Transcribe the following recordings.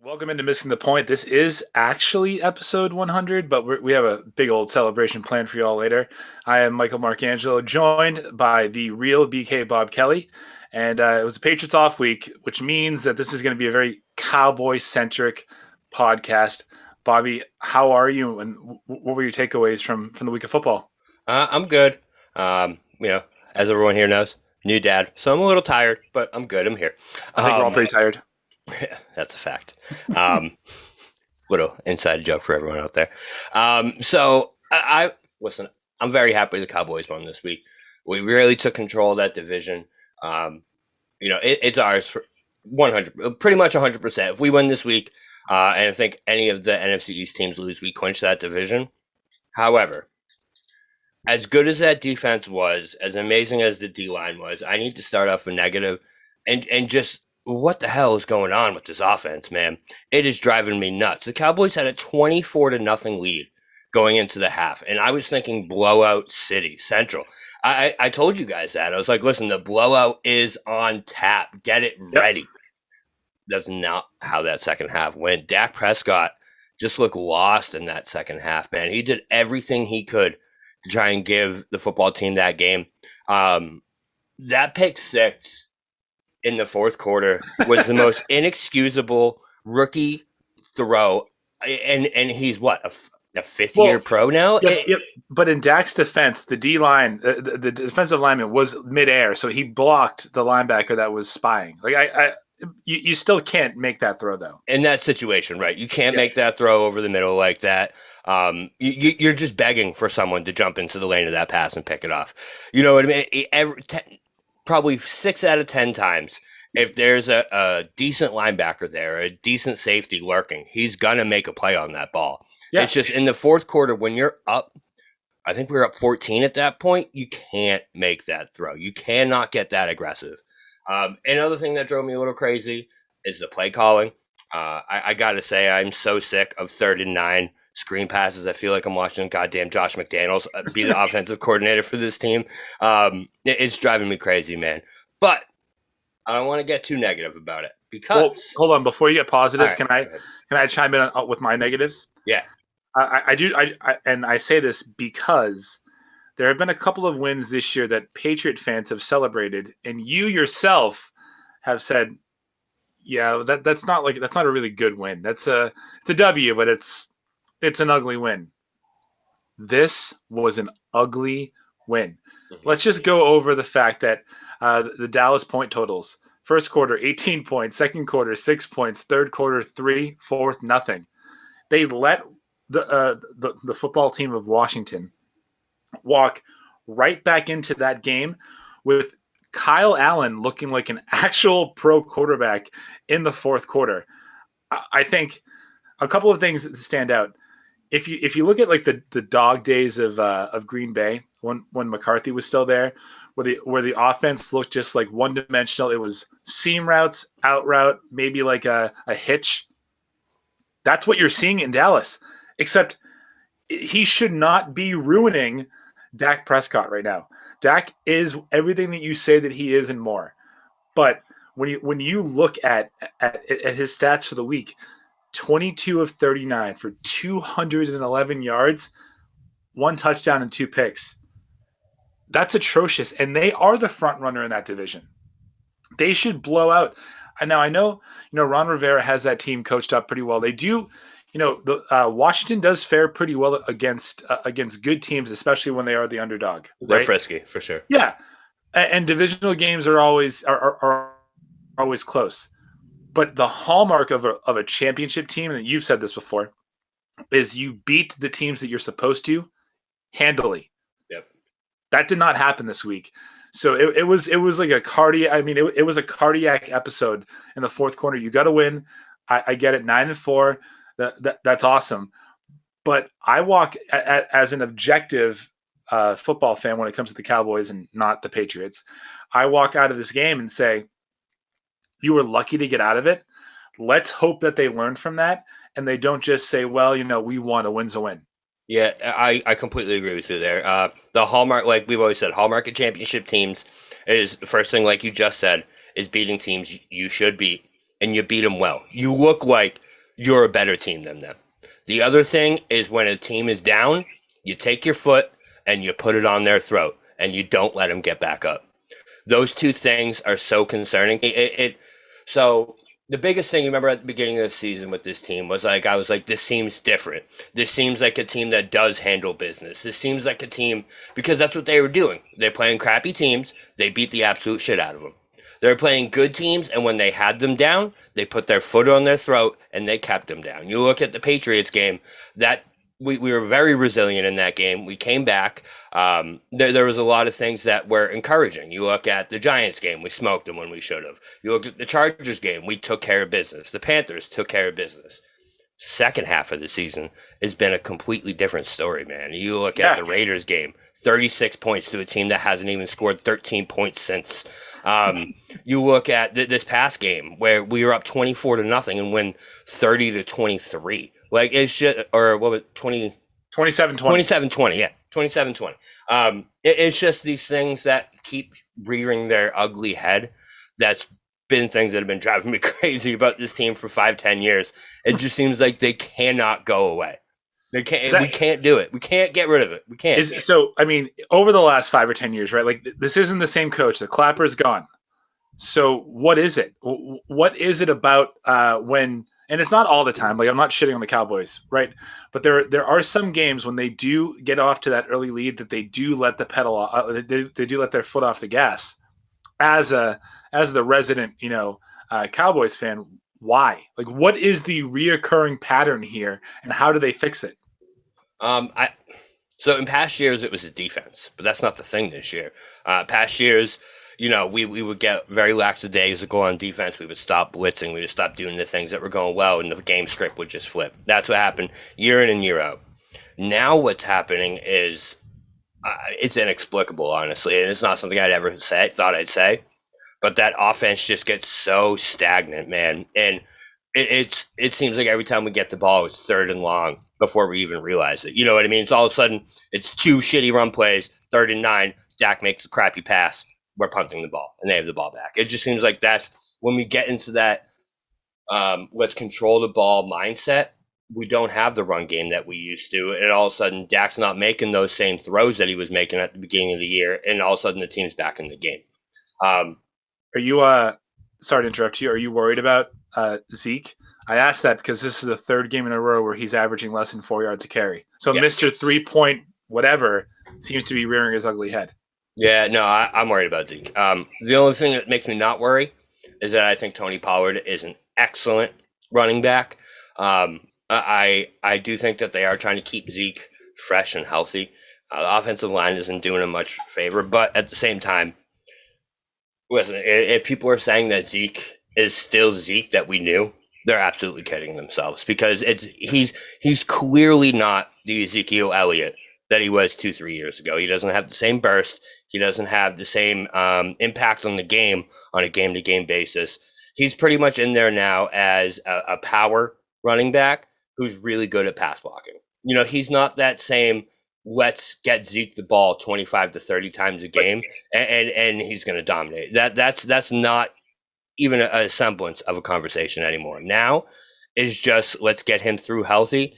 Welcome into Missing the Point. This is actually episode 100, but we have a big old celebration planned for you all later. I am Michael Marcangelo, joined by the real BK Bob Kelly. And it was a Patriots off week, which means that this is going to be a very Cowboy-centric podcast. Bobby, how are you? And what were your takeaways from the week of football? I'm good. As everyone here knows, new dad, so I'm a little tired, but I'm good. I'm here. I think we're all pretty tired. That's a fact. Little inside joke for everyone out there. I listen. I'm very happy the Cowboys won this week. We really took control of that division. It's ours for 100, pretty much 100%. If we win this week, and I think any of the NFC East teams lose, we clinch that division. However, as good as that defense was, as amazing as the D-line was, I need to start off with negative and just what the hell is going on with this offense, man? It is driving me nuts. The Cowboys had a 24-0 lead going into the half, and I was thinking blowout city, Central. I told you guys that. I was like, listen, the blowout is on tap. Get it ready. That's not how that second half went. Dak Prescott just looked lost in that second half, man. He did everything he could to try and give the football team that game. That pick six in the fourth quarter was the most inexcusable rookie throw. And he's what, a fifth-year pro now? Yep. But in Dak's defense, the D-line, the defensive lineman was midair, so he blocked the linebacker that was spying. You still can't make that throw, though. In that situation, right? You can't make that throw over the middle like that. You're just begging for someone to jump into the lane of that pass and pick it off. You know what I mean? Probably 6 out of 10 times, if there's a decent linebacker there, a decent safety lurking, he's going to make a play on that ball. Yeah. It's just in the fourth quarter when you're up, I think we were up 14 at that point, you can't make that throw. You cannot get that aggressive. Another thing that drove me a little crazy is the play calling. I got to say, I'm so sick of 3rd and 9 screen passes. I feel like I'm watching goddamn Josh McDaniels be the offensive coordinator for this team. It's driving me crazy, man. But I don't want to get too negative about it because hold on, before you get positive, right, can I chime in with my negatives? Yeah, I do. And I say this because there have been a couple of wins this year that Patriot fans have celebrated, and you yourself have said, "Yeah, that's not a really good win. It's a W, but it's an ugly win." This was an ugly win. Let's just go over the fact that the Dallas point totals. First quarter, 18 points. Second quarter, 6 points. Third quarter, 3. Fourth, nothing. They let the football team of Washington walk right back into that game with Kyle Allen looking like an actual pro quarterback in the fourth quarter. I think a couple of things that stand out. If you look at like the dog days of Green Bay when McCarthy was still there, where the offense looked just like one dimensional, it was seam routes, out route, maybe like a hitch. That's what you're seeing in Dallas. Except he should not be ruining Dak Prescott right now. Dak is everything that you say that he is and more. But when you look at his stats for the week, 22 of 39 for 211 yards, 1 touchdown and 2 picks. That's atrocious, and they are the front runner in that division. They should blow out. And now I know, Ron Rivera has that team coached up pretty well. They do, Washington does fare pretty well against good teams, especially when they are the underdog. They're frisky for sure. Yeah, and divisional games are always close. But the hallmark of a championship team, and you've said this before, is you beat the teams that you're supposed to handily. Yep. That did not happen this week. So it was like a cardiac. I mean, it was a cardiac episode in the fourth quarter. You got to win. I get it. 9-4. That's awesome. But I walk as an objective football fan when it comes to the Cowboys and not the Patriots. I walk out of this game and say, you were lucky to get out of it. Let's hope that they learn from that and they don't just say, well, we won. A win's a win. Yeah, I completely agree with you there. The hallmark, like we've always said, hallmark of championship teams is the first thing, like you just said, is beating teams you should beat, and you beat them well. You look like you're a better team than them. The other thing is when a team is down, you take your foot and you put it on their throat and you don't let them get back up. Those two things are so concerning. So the biggest thing you remember at the beginning of the season with this team was like, I was like, this seems different. This seems like a team that does handle business. This seems like a team, because that's what they were doing. They're playing crappy teams. They beat the absolute shit out of them. They're playing good teams, and when they had them down, they put their foot on their throat and they kept them down. You look at the Patriots game, that we were very resilient in that game. We came back. There was a lot of things that were encouraging. You look at the Giants game, we smoked them when we should have. You look at the Chargers game, we took care of business. The Panthers took care of business. Second half of the season has been a completely different story, man. You look at the Raiders game, 36 points to a team that hasn't even scored 13 points since. You look at this past game where we were up 24-0 and win 30-23. Like, it's just, or what was it, 27-20. 27-20, yeah, 27-20. It's just these things that keep rearing their ugly head. That's been things that have been driving me crazy about this team for 5-10 years. It just seems like they cannot go away. They can't. We can't do it. We can't get rid of it. We can't. So, I mean, over the last 5 or 10 years, right? Like, this isn't the same coach. The Clapper's gone. So, what is it? What is it about when? And it's not all the time. Like, I'm not shitting on the Cowboys, right? But there are some games when they do get off to that early lead that they do let the pedal off. They do let their foot off the gas. As the resident, Cowboys fan, why? Like, what is the reoccurring pattern here, and how do they fix it? So in past years it was the defense, but that's not the thing this year. Past years, we would get very lackadaisical on defense. We would stop blitzing. We would stop doing the things that were going well, and the game script would just flip. That's what happened year in and year out. Now what's happening is it's inexplicable, honestly, and it's not something I'd ever thought I'd say. But that offense just gets so stagnant, man, and it seems like every time we get the ball, it's third and long before we even realize it. You know what I mean? It's all of a sudden, it's 2 shitty run plays, 3rd and 9, Dak makes a crappy pass, we're punting the ball, and they have the ball back. It just seems like that's when we get into that let's control the ball mindset, we don't have the run game that we used to, and all of a sudden, Dak's not making those same throws that he was making at the beginning of the year, and all of a sudden, the team's back in the game. Are you, sorry to interrupt you, are you worried about Zeke? I asked that because this is the 3rd game in a row where he's averaging less than 4 yards a carry. So Mr. 3-point whatever seems to be rearing his ugly head. Yeah, no, I'm worried about Zeke. The only thing that makes me not worry is that I think Tony Pollard is an excellent running back. I do think that they are trying to keep Zeke fresh and healthy. The offensive line isn't doing him much favor, but at the same time, listen, if people are saying that Zeke is still Zeke that we knew, they're absolutely kidding themselves, because he's clearly not the Ezekiel Elliot that he was 2-3 years ago. He doesn't have the same burst. He doesn't have the same impact on the game on a game-to-game basis. He's pretty much in there now as a power running back who's really good at pass blocking. He's not that same, let's get Zeke the ball 25 to 30 times a game and he's going to dominate. That's not even a semblance of a conversation anymore. Now is just, let's get him through healthy,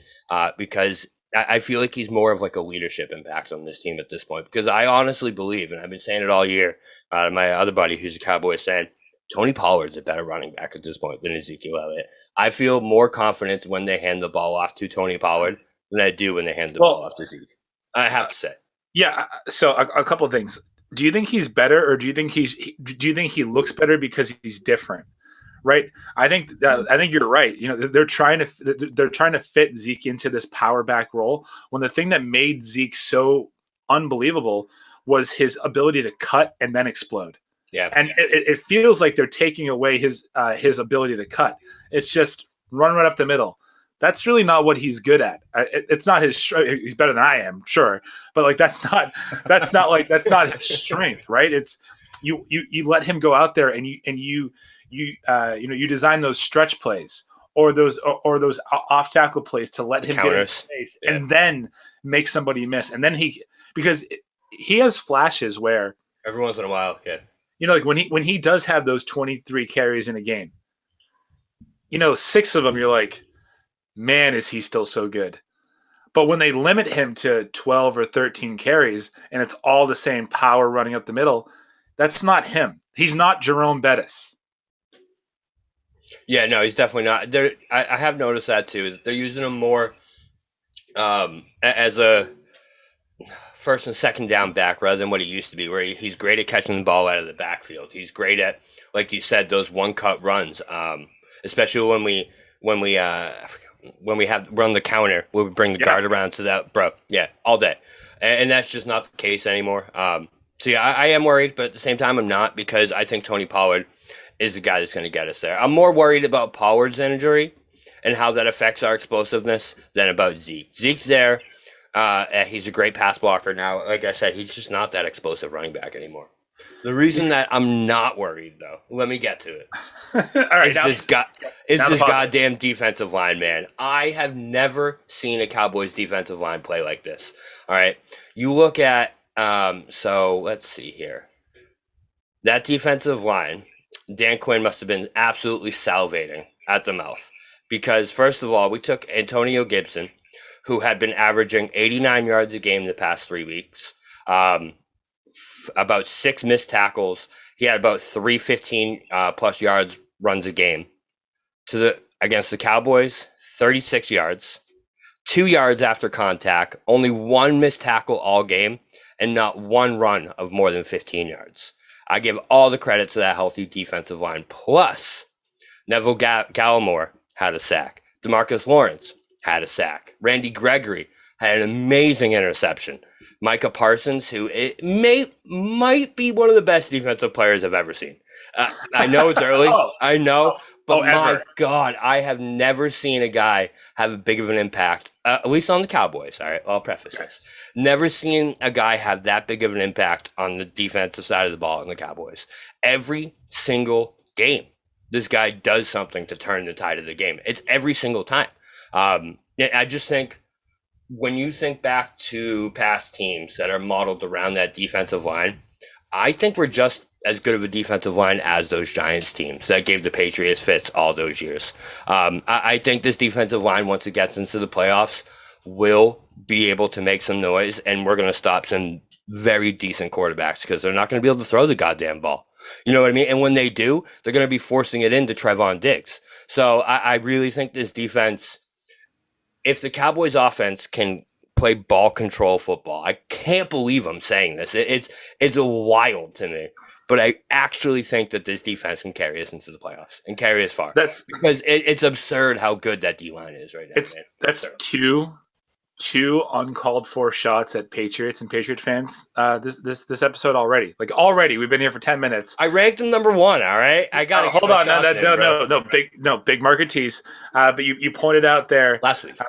because I feel like he's more of like a leadership impact on this team at this point, because I honestly believe, and I've been saying it all year, my other buddy who's a Cowboys fan, Tony Pollard's a better running back at this point than Ezekiel Elliott. I feel more confidence when they hand the ball off to Tony Pollard than I do when they hand the ball off to Zeke. I have to say. Yeah. So a couple of things. Do you think he's better, or do you think he looks better because he's different? Right. I think you're right. They're trying to fit Zeke into this power back role, when the thing that made Zeke so unbelievable was his ability to cut and then explode. Yeah. And it feels like they're taking away his ability to cut. It's just run right up the middle. That's really not what he's good at. It's not his. He's better than I am, sure, but like that's not his strength, right? It's you let him go out there and you design those stretch plays or those off tackle plays to let him get in space and then make somebody miss, and then because he has flashes where every once in a while, like when he does have those 23 carries in a game, 6 of them you're like, man, is he still so good. But when they limit him to 12 or 13 carries and it's all the same power running up the middle, that's not him. He's not Jerome Bettis. Yeah, no, he's definitely not. I have noticed that too. They're using him more as a first and second down back rather than what he used to be, where he's great at catching the ball out of the backfield. He's great at, like you said, those one-cut runs, especially when we have run the counter, we'll bring the guard around to that, bro. Yeah, all day. And that's just not the case anymore. So, yeah, I am worried, but at the same time, I'm not, because I think Tony Pollard is the guy that's going to get us there. I'm more worried about Pollard's injury and how that affects our explosiveness than about Zeke. Zeke's there. He's a great pass blocker now. Like I said, he's just not that explosive running back anymore. The reason that I'm not worried, though, let me get to it. All right, is this goddamn defensive line, man. I have never seen a Cowboys defensive line play like this. All right, you look at so let's see here. That defensive line, Dan Quinn must have been absolutely salivating at the mouth, because first of all, we took Antonio Gibson, who had been averaging 89 yards a game the past 3 weeks, about 6 missed tackles. He had about 315 plus yards runs a game. Against the Cowboys, 36 yards, 2 yards after contact, only 1 missed tackle all game, and not 1 run of more than 15 yards. I give all the credit to that healthy defensive line. Plus, Neville Gallimore had a sack. DeMarcus Lawrence had a sack. Randy Gregory had an amazing interception. Micah Parsons, who might be one of the best defensive players I've ever seen. I know it's early. I know. But my God, I have never seen a guy have a big of an impact, at least on the Cowboys. All right, I'll preface this. Never seen a guy have that big of an impact on the defensive side of the ball in the Cowboys. Every single game, this guy does something to turn the tide of the game. It's every single time. I just think when you think back to past teams that are modeled around that defensive line, I think we're just as good of a defensive line as those Giants teams that gave the Patriots fits all those years. I think this defensive line, once it gets into the playoffs, will be able to make some noise, and we're going to stop some very decent quarterbacks because they're not going to be able to throw the goddamn ball. You know what I mean? And when they do, they're going to be forcing it into Trevon Diggs. So I really think this defense, if the Cowboys offense can play ball control football, I can't believe I'm saying this. It's wild to me. But I actually think that this defense can carry us into the playoffs and carry us far. Because it's absurd how good that D-line is right now. That's two uncalled for shots at Patriots and Patriot fans this episode already. Like, already, we've been here for 10 minutes. I ranked them number 1, all right? I got to hold on. Big market tease. But you pointed out their last week.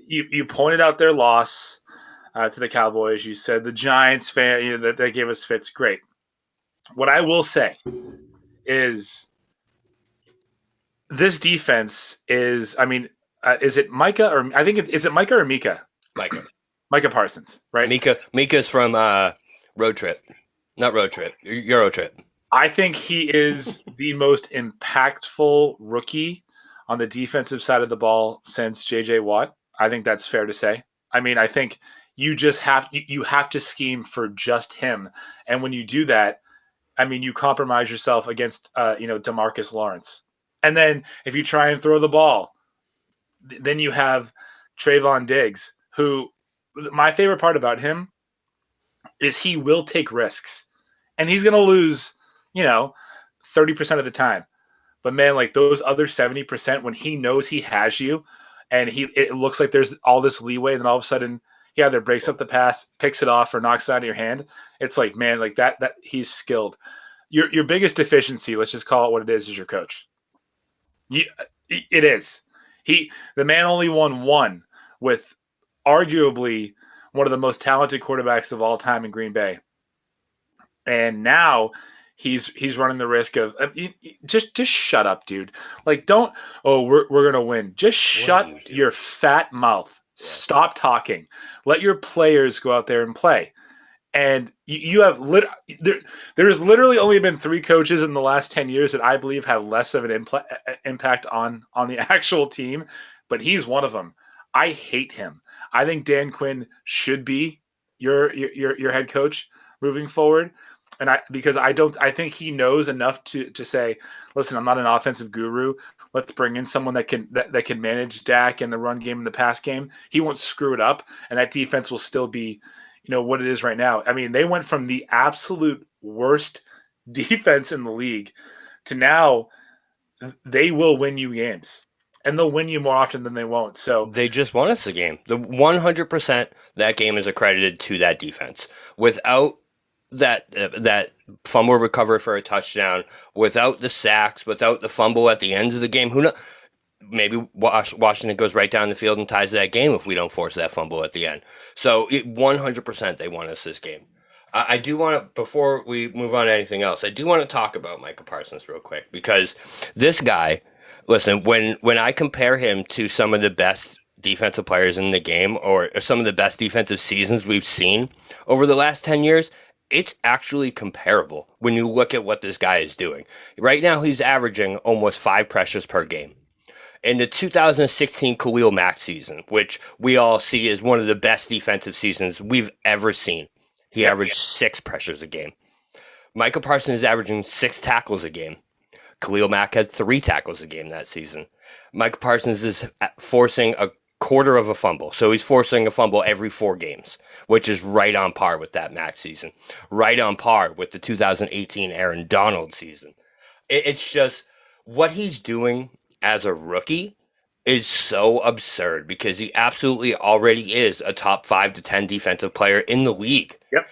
You pointed out their loss to the Cowboys. You said the Giants fan, that they gave us fits. Great. What I will say is this defense is, is it Micah or I think is it Micah or Mika? Micah Parsons, right? Mika's from Road Trip. Not Road Trip, Euro Trip. I think he is the most impactful rookie on the defensive side of the ball since JJ Watt. I think that's fair to say. I think you just have to scheme for just him. And when you do that, you compromise yourself against, DeMarcus Lawrence. And then if you try and throw the ball, then you have Trevon Diggs, who my favorite part about him is he will take risks. And he's going to lose, 30% of the time. But, man, like those other 70%, when he knows he has you and it looks like there's all this leeway, then all of a sudden he either breaks up the pass, picks it off, or knocks it out of your hand. It's like, man, like that he's skilled. Your biggest deficiency, let's just call it what it is your coach. It is. The man only won 1 with arguably one of the most talented quarterbacks of all time in Green Bay. And now he's running the risk of just shut up, dude. Like, we're going to win. Just shut your fat mouth. Stop talking. Let your players go out there and play. And you have there has literally only been 3 coaches in the last 10 years that I believe have less of an impact on the actual team but he's one of them. I hate him. I think Dan Quinn should be your head coach moving forward. And I think he knows enough to say, listen, I'm not an offensive guru. Let's bring in someone that can manage Dak in the run game and the pass game. He won't screw it up, and that defense will still be, what it is right now. I mean, they went from the absolute worst defense in the league to now they will win you games, and they'll win you more often than they won't. So they just won us the game. The 100% that game is accredited to that defense. Without that fumble recovery for a touchdown, without the sacks, without the fumble at the end of the game, who knows? Maybe Washington goes right down the field and ties that game if we don't force that fumble at the end. So 100% they won us this game. I do want to, before we move on to anything else, I do want to talk about Micah Parsons real quick, because this guy, listen, when I compare him to some of the best defensive players in the game, or some of the best defensive seasons we've seen over the last 10 years, it's actually comparable when you look at what this guy is doing. Right now, he's averaging almost 5 pressures per game. In the 2016 Khalil Mack season, which we all see as one of the best defensive seasons we've ever seen, he averaged 6 pressures a game. Micah Parsons is averaging 6 tackles a game. Khalil Mack had 3 tackles a game that season. Micah Parsons is forcing a quarter of a fumble. So he's forcing a fumble every 4 games, which is right on par with that Mack season. Right on par with the 2018 Aaron Donald season. It's just what he's doing as a rookie is so absurd, because he absolutely already is a top 5 to 10 defensive player in the league. Yep.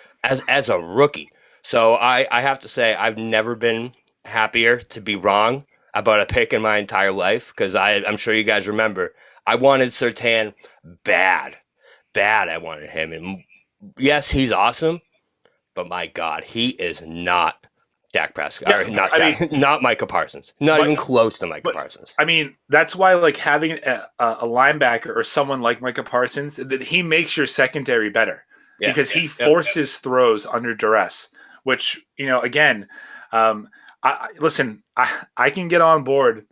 As a rookie. So I have to say, I've never been happier to be wrong about a pick in my entire life, because I'm sure you guys remember, I wanted Surtain bad. I wanted him. And yes, he's awesome, but my God, he is not Dak Prescott. Yes, not Micah Parsons. Not even close to Micah Parsons. I mean, that's why having a linebacker or someone like Micah Parsons, that he makes your secondary better, because he forces throws under duress, which, again, I can get on board.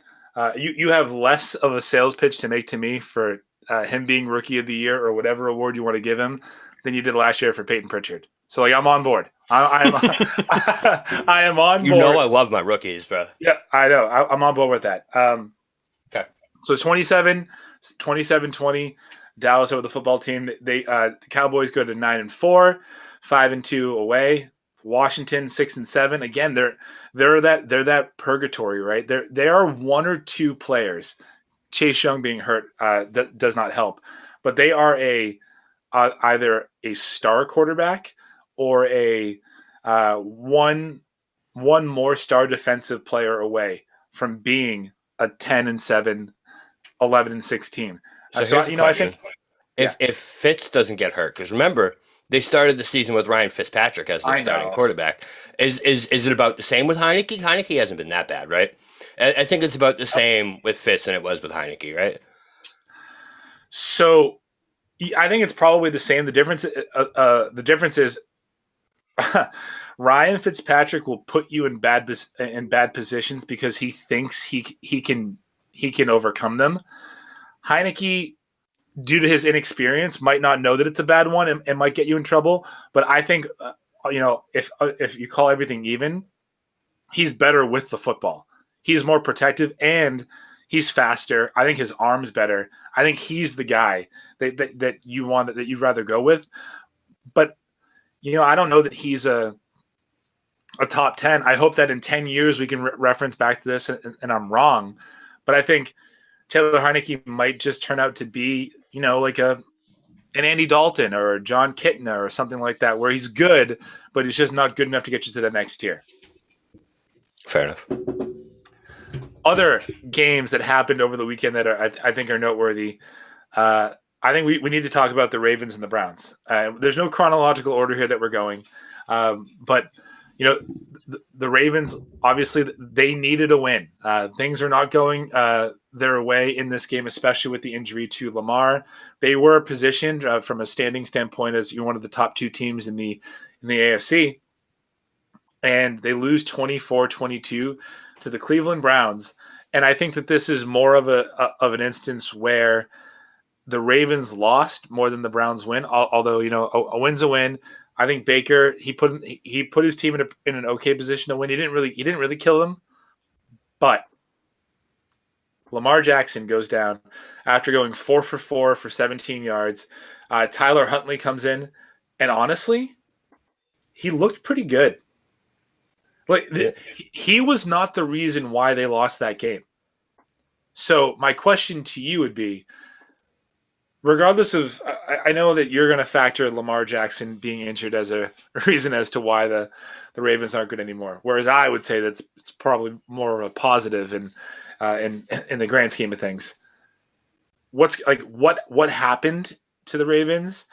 You have less of a sales pitch to make to me for him being Rookie of the Year or whatever award you want to give him than you did last year for Peyton Pritchard. So, I'm on board. I am on board. You know I love my rookies, bro. Yeah, I know. I'm on board with that. Okay. So 27-20, Dallas over the football team. The Cowboys go to 9-4, 5-2 away. Washington 6-7. Again, they're that purgatory, right? They are 1 or 2 players. Chase Young being hurt does not help, but they are either a star quarterback or a one more star defensive player away from being a 10-7, 11-6 team. So I think if Fitz doesn't get hurt, because remember, they started the season with Ryan Fitzpatrick as their starting quarterback. Is it about the same with Heineke? Heineke hasn't been that bad, right? I think it's about the same with Fitz than it was with Heineke, right? So I think it's probably the same. The difference is Ryan Fitzpatrick will put you in bad positions because he thinks he can overcome them. Heineke, due to his inexperience, might not know that it's a bad one and might get you in trouble. But I think, if you call everything even, he's better with the football. He's more protective and he's faster. I think his arm's better. I think he's the guy that you want, that you'd rather go with. But, I don't know that he's a top 10. I hope that in 10 years we can reference back to this and I'm wrong. But I think Taylor Heineke might just turn out to be, like an Andy Dalton or John Kitna or something like that, where he's good, but he's just not good enough to get you to the next tier. Fair enough. Other games that happened over the weekend that I think are noteworthy. I think we need to talk about the Ravens and the Browns. There's no chronological order here that we're going, but the Ravens, obviously they needed a win. Things are not going their way in this game, especially with the injury to Lamar. They were positioned from a standing standpoint as one of the top 2 teams in the AFC, and they lose 24-22 to the Cleveland Browns. And I think that this is more of an instance where the Ravens lost more than the Browns win. Although a win's a win. I think Baker he put his team in an okay position to win. He didn't really kill them, but Lamar Jackson goes down after going 4 for 4 for 17 yards. Tyler Huntley comes in, and honestly, he looked pretty good. Like he was not the reason why they lost that game. So my question to you would be, regardless of, I know that you're going to factor Lamar Jackson being injured as a reason as to why the Ravens aren't good anymore. Whereas I would say that it's probably more of a positive in the grand scheme of things. What happened to the Ravens,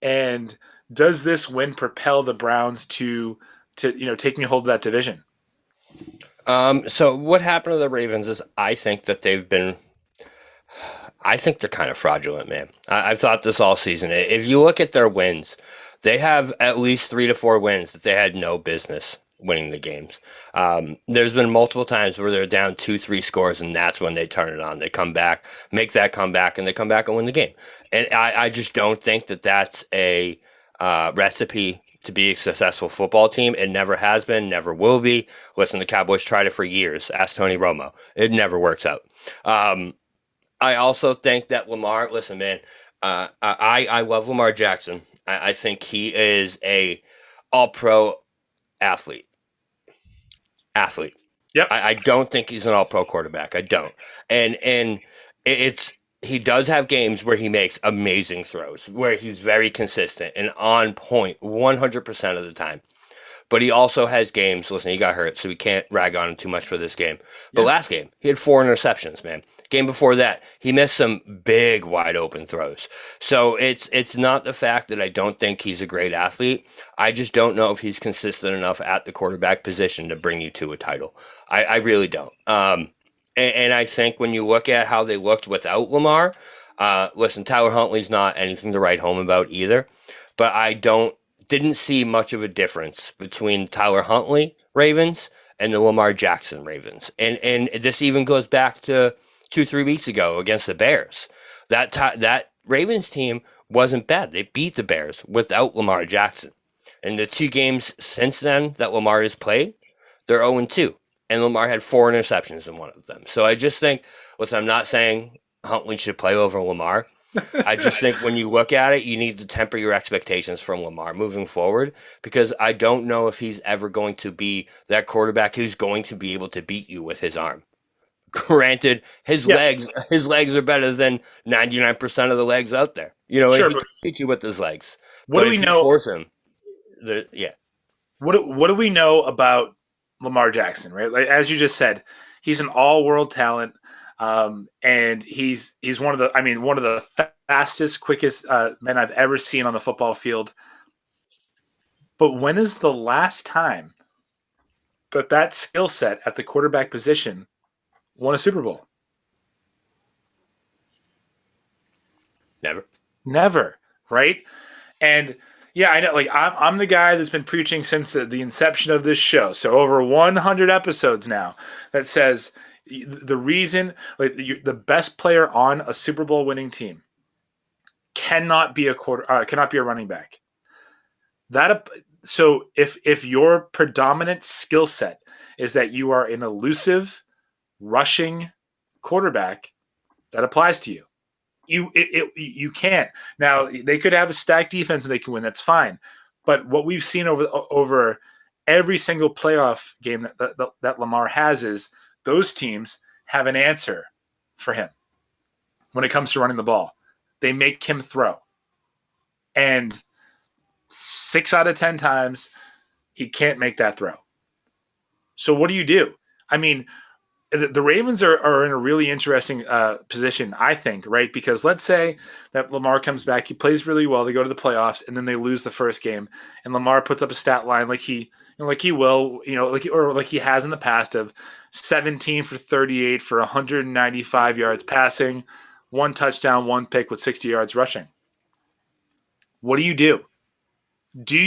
and does this win propel the Browns to taking hold of that division? So what happened to the Ravens is I think they're kind of fraudulent, man. I've thought this all season. If you look at their wins, they have at least 3 to 4 wins that they had no business winning the games. There's been multiple times where they're down 2-3 scores, and that's when they turn it on. They come back, make that comeback, and they come back and win the game. And I just don't think that that's a recipe to be a successful football team. It never has been, never will be. Listen, the Cowboys tried it for years. Ask Tony Romo. It never works out. I also think that Lamar, listen, man, I love Lamar Jackson. I think he is a all-pro athlete. Yep. I don't think he's an all-pro quarterback. I don't. And he does have games where he makes amazing throws, where he's very consistent and on point 100% of the time. But he also has games, listen, he got hurt, so we can't rag on him too much for this game. But last game, he had 4 interceptions, man. Game before that, he missed some big wide open throws. So it's not the fact that I don't think he's a great athlete. I just don't know if he's consistent enough at the quarterback position to bring you to a title. I really don't. And I think when you look at how they looked without Lamar, listen, Tyler Huntley's not anything to write home about either. But I didn't see much of a difference between Tyler Huntley Ravens and the Lamar Jackson Ravens. And this even goes back to 2-3 weeks ago against the Bears. That Ravens team wasn't bad. They beat the Bears without Lamar Jackson. And the 2 games since then that Lamar has played, they're 0-2. And Lamar had 4 interceptions in one of them. So I just think, listen, I'm not saying Huntley should play over Lamar. I just think when you look at it, you need to temper your expectations from Lamar moving forward, because I don't know if he's ever going to be that quarterback who's going to be able to beat you with his arm. Granted, his legs are better than 99% of the legs out there. Sure, he can beat you with his legs. What do we know? Force him, What do we know about Lamar Jackson? Right, like, as you just said, he's an all-world talent. And he's one of the fastest, quickest men I've ever seen on the football field. But when is the last time that skill set at the quarterback position won a Super Bowl? Never, right? And yeah, I know. Like I'm the guy that's been preaching since the inception of this show, so over 100 episodes now, that says the reason, like, the best player on a Super Bowl winning team cannot be a running back. So if your predominant skill set is that you are an elusive, rushing quarterback, that applies to you. You can't. Now, they could have a stacked defense and they can win. That's fine. But what we've seen over every single playoff game that Lamar has is those teams have an answer for him when it comes to running the ball. They make him throw. And 6 out of 10 times, he can't make that throw. So what do you do? I mean, the Ravens are in a really interesting position, I think, right? Because let's say that Lamar comes back, he plays really well, they go to the playoffs, and then they lose the first game, and Lamar puts up a stat line like he will, like he has in the past, of 17 for 38 for 195 yards passing, 1 touchdown, 1 pick with 60 yards rushing. What do you do? Do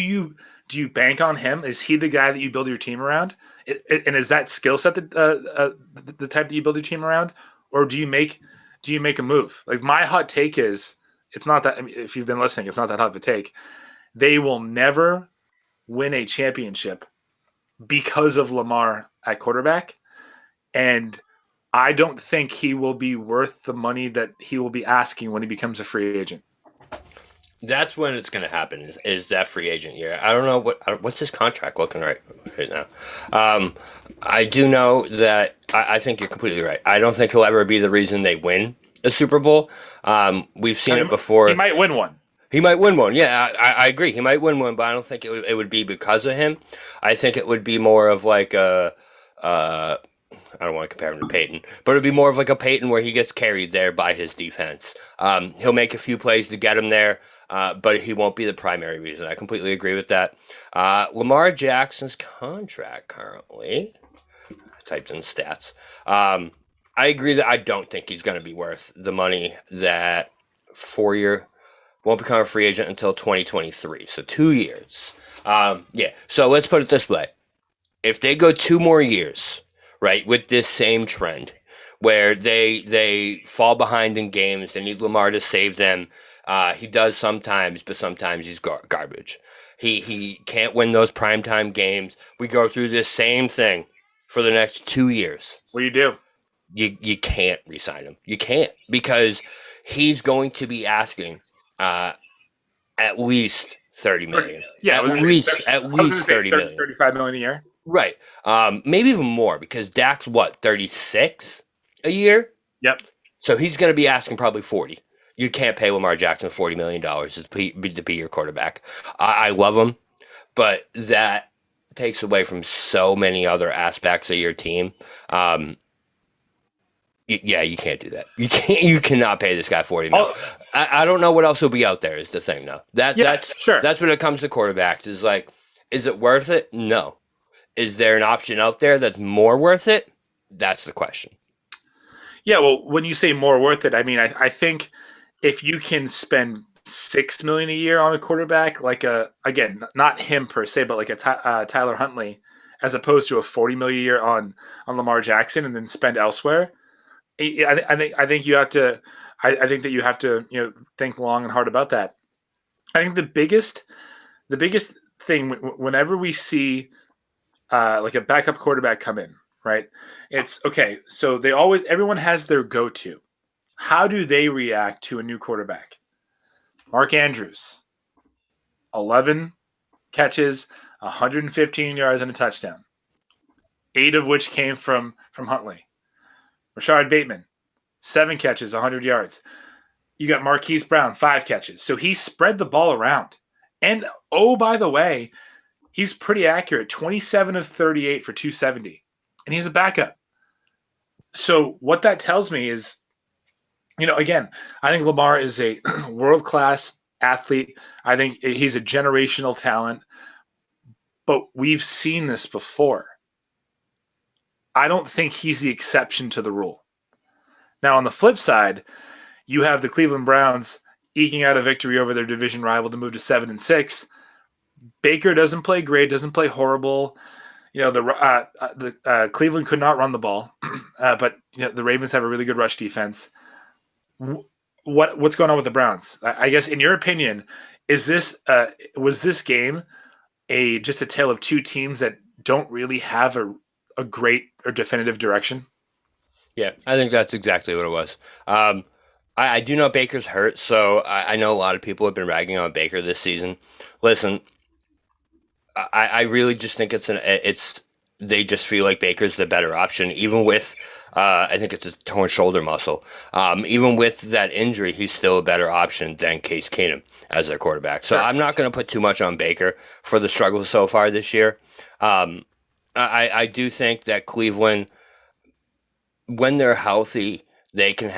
do you bank on him? Is he the guy that you build your team around? And is that skill set the type that you build your team around, or do you make a move? Like my hot take is, it's not that. I mean, if you've been listening, it's not that hot of a take. They will never win a championship because of Lamar at quarterback, and I don't think he will be worth the money that he will be asking when he becomes a free agent. That's when it's going to happen. Is that free agent year? I don't know what's his contract looking right now. I do know that I think you're completely right. I don't think he'll ever be the reason they win a Super Bowl. We've seen it before. He might win one. He might win one. Yeah, I agree. He might win one, but I don't think it would be because of him. I think it would be more of like a. I don't want to compare him to Peyton, but it'd be more of like a Peyton where he gets carried there by his defense. He'll make a few plays to get him there, but he won't be the primary reason. I completely agree with that. Lamar Jackson's contract currently, I typed in stats. I agree that I don't think he's going to be worth the money that 4-year won't become a free agent until 2023. So 2 years. Yeah. So let's put it this way. If they go 2 more years, right, with this same trend where they fall behind in games, they need Lamar to save them. He does sometimes, but sometimes he's garbage. He can't win those primetime games. We go through this same thing for the next 2 years. What do you do? You can't re-sign him. You can't, because he's going to be asking at least $30 million. Yeah, at least $30 million. $35 million a year. Right. Maybe even more, because Dak's what, 36 a year? Yep. So he's going to be asking probably 40. You can't pay Lamar Jackson $40 million to be your quarterback. I love him, but that takes away from so many other aspects of your team. Yeah, you can't do that. You cannot pay this guy $40 million. I don't know what else will be out there is the thing, though. That's sure. That's when it comes to quarterbacks. Is like, is it worth it? No. Is there an option out there that's more worth it? That's the question. Yeah, well, when you say more worth it, I mean, I think if you can spend $6 million a year on a quarterback, like again, not him per se, but like a Tyler Huntley, as opposed to a $40 million a year on Lamar Jackson, and then spend elsewhere. I think you have to. I think that you have to think long and hard about that. I think the biggest thing whenever we see like a backup quarterback come in, right? It's okay. So everyone has their go-to. How do they react to a new quarterback? Mark Andrews, 11 catches, 115 yards and a touchdown, 8 of which came from Huntley. Rashard Bateman, 7 catches, 100 yards. You got Marquise Brown, 5 catches. So he spread the ball around. And, oh, by the way, he's pretty accurate, 27 of 38 for 270. And he's a backup. So what that tells me is, again, I think Lamar is a world-class athlete. I think he's a generational talent. But we've seen this before. I don't think he's the exception to the rule. Now, on the flip side, you have the Cleveland Browns eking out a victory over their division rival to move to 7-6. Baker doesn't play great, doesn't play horrible. The Cleveland could not run the ball, but the Ravens have a really good rush defense. What's going on with the Browns? I guess, in your opinion, was this game just a tale of two teams that don't really have a great or definitive direction? Yeah, I think that's exactly what it was. I do know Baker's hurt, so I know a lot of people have been ragging on Baker this season. Listen, I really just think they just feel like Baker's the better option, even with I think it's a torn shoulder muscle. Even with that injury, he's still a better option than Case Keenum as their quarterback. So I'm not going to put too much on Baker for the struggles so far this year. I do think that Cleveland, when they're healthy, they can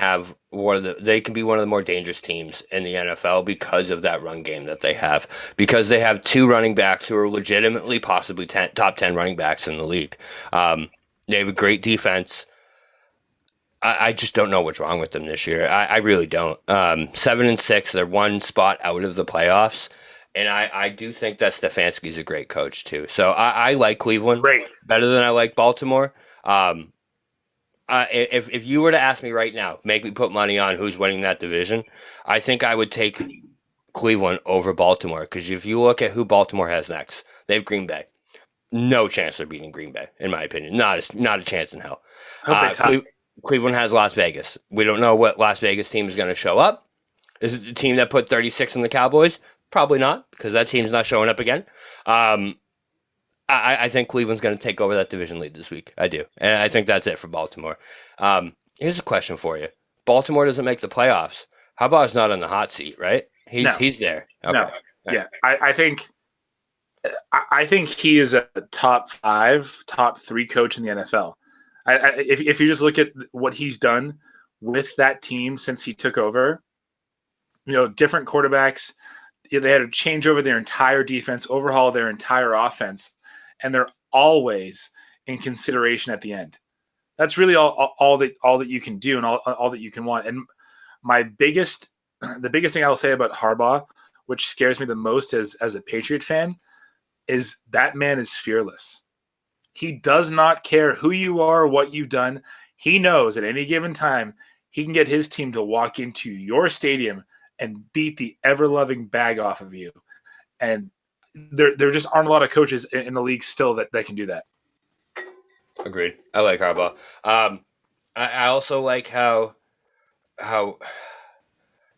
be one of the more dangerous teams in the NFL because of that run game that they have. Because they have 2 running backs who are legitimately possibly top 10 running backs in the league. They have a great defense. I just don't know what's wrong with them this year. I really don't. 7-6, they're one spot out of the playoffs. And I do think that Stefanski's a great coach too. So I like Cleveland Great. better than I like Baltimore. If you were to ask me right now, make me put money on who's winning that division, I think I would take Cleveland over Baltimore, because if you look at who Baltimore has next, they have Green Bay. No chance they're beating Green Bay, in my opinion. Not a chance in hell. Hope they tie. Cleveland has Las Vegas. We don't know what Las Vegas team is going to show up. Is it the team that put 36 on the Cowboys? Probably not, because that team's not showing up again. I think Cleveland's going to take over that division lead this week. I do. And I think that's it for Baltimore. Here's a question for you. Baltimore doesn't make the playoffs. How about it's not on the hot seat, right? He's there. Okay. No. Yeah. I think he is a top 5, top 3 coach in the NFL. If you just look at what he's done with that team since he took over, different quarterbacks, they had to change over their entire defense, overhaul their entire offense, and they're always in consideration at the end. That's really all that you can do and all that you can want. And the biggest thing I will say about Harbaugh, which scares me the most as a Patriot fan, is that man is fearless. He does not care who you are, what you've done. He knows at any given time he can get his team to walk into your stadium and beat the ever-loving bag off of you. And there just aren't a lot of coaches in the league still that can do that. Agreed. I like Harbaugh. I also like how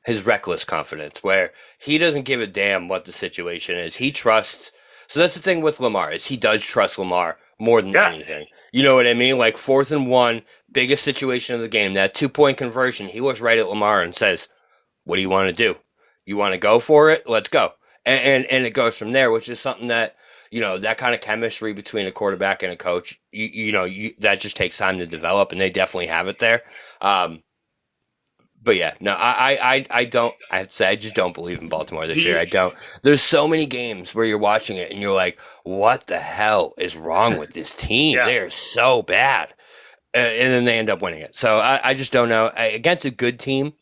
his reckless confidence, where he doesn't give a damn what the situation is. He trusts. So that's the thing with Lamar, is he does trust Lamar more than anything. You know what I mean? Like 4th and 1, biggest situation of the game, that 2-point conversion, he looks right at Lamar and says, "What do you want to do? You want to go for it? Let's go." And it goes from there, which is something that, that kind of chemistry between a quarterback and a coach, that just takes time to develop, and they definitely have it there. But yeah, no, I don't. I have to say, I just don't believe in Baltimore this year. I don't. There's so many games where you're watching it and you're like, "What the hell is wrong with this team? Yeah. They are so bad," and then they end up winning it. So I just don't know. Against a good team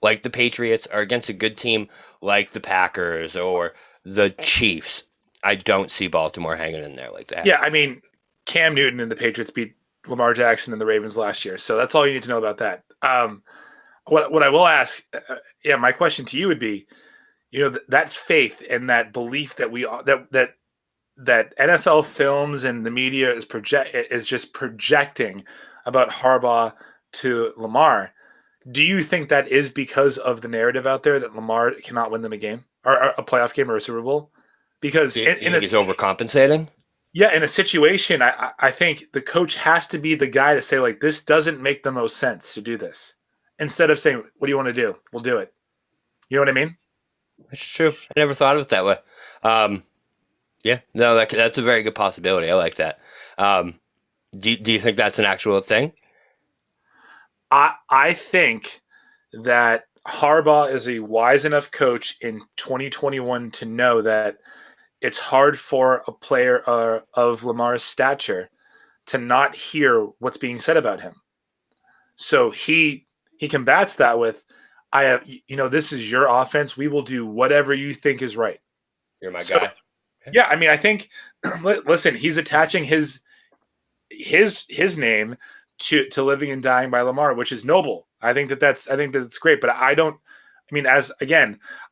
like the Patriots, or against a good team like the Packers or the Chiefs, I don't see Baltimore hanging in there like that. Yeah, I mean, Cam Newton and the Patriots beat Lamar Jackson and the Ravens last year, so that's all you need to know about that. What I will ask, my question to you would be, that faith and that belief that that NFL films and the media is just projecting about Harbaugh to Lamar. Do you think that is because of the narrative out there that Lamar cannot win them a game or a playoff game or a Super Bowl? Because you think he's overcompensating? Yeah, in a situation, I think the coach has to be the guy to say, like, this doesn't make the most sense to do this. Instead of saying, what do you want to do? We'll do it. You know what I mean? That's true. I never thought of it that way. Yeah, no, that's a very good possibility. I like that. Do you think that's an actual thing? I think that Harbaugh is a wise enough coach in 2021 to know that it's hard for a player of Lamar's stature to not hear what's being said about him. So he combats that with, this is your offense. We will do whatever you think is right. You're my guy. Yeah, I mean, I think, listen, he's attaching his name to living and dying by Lamar, which is noble. I think that's great. But I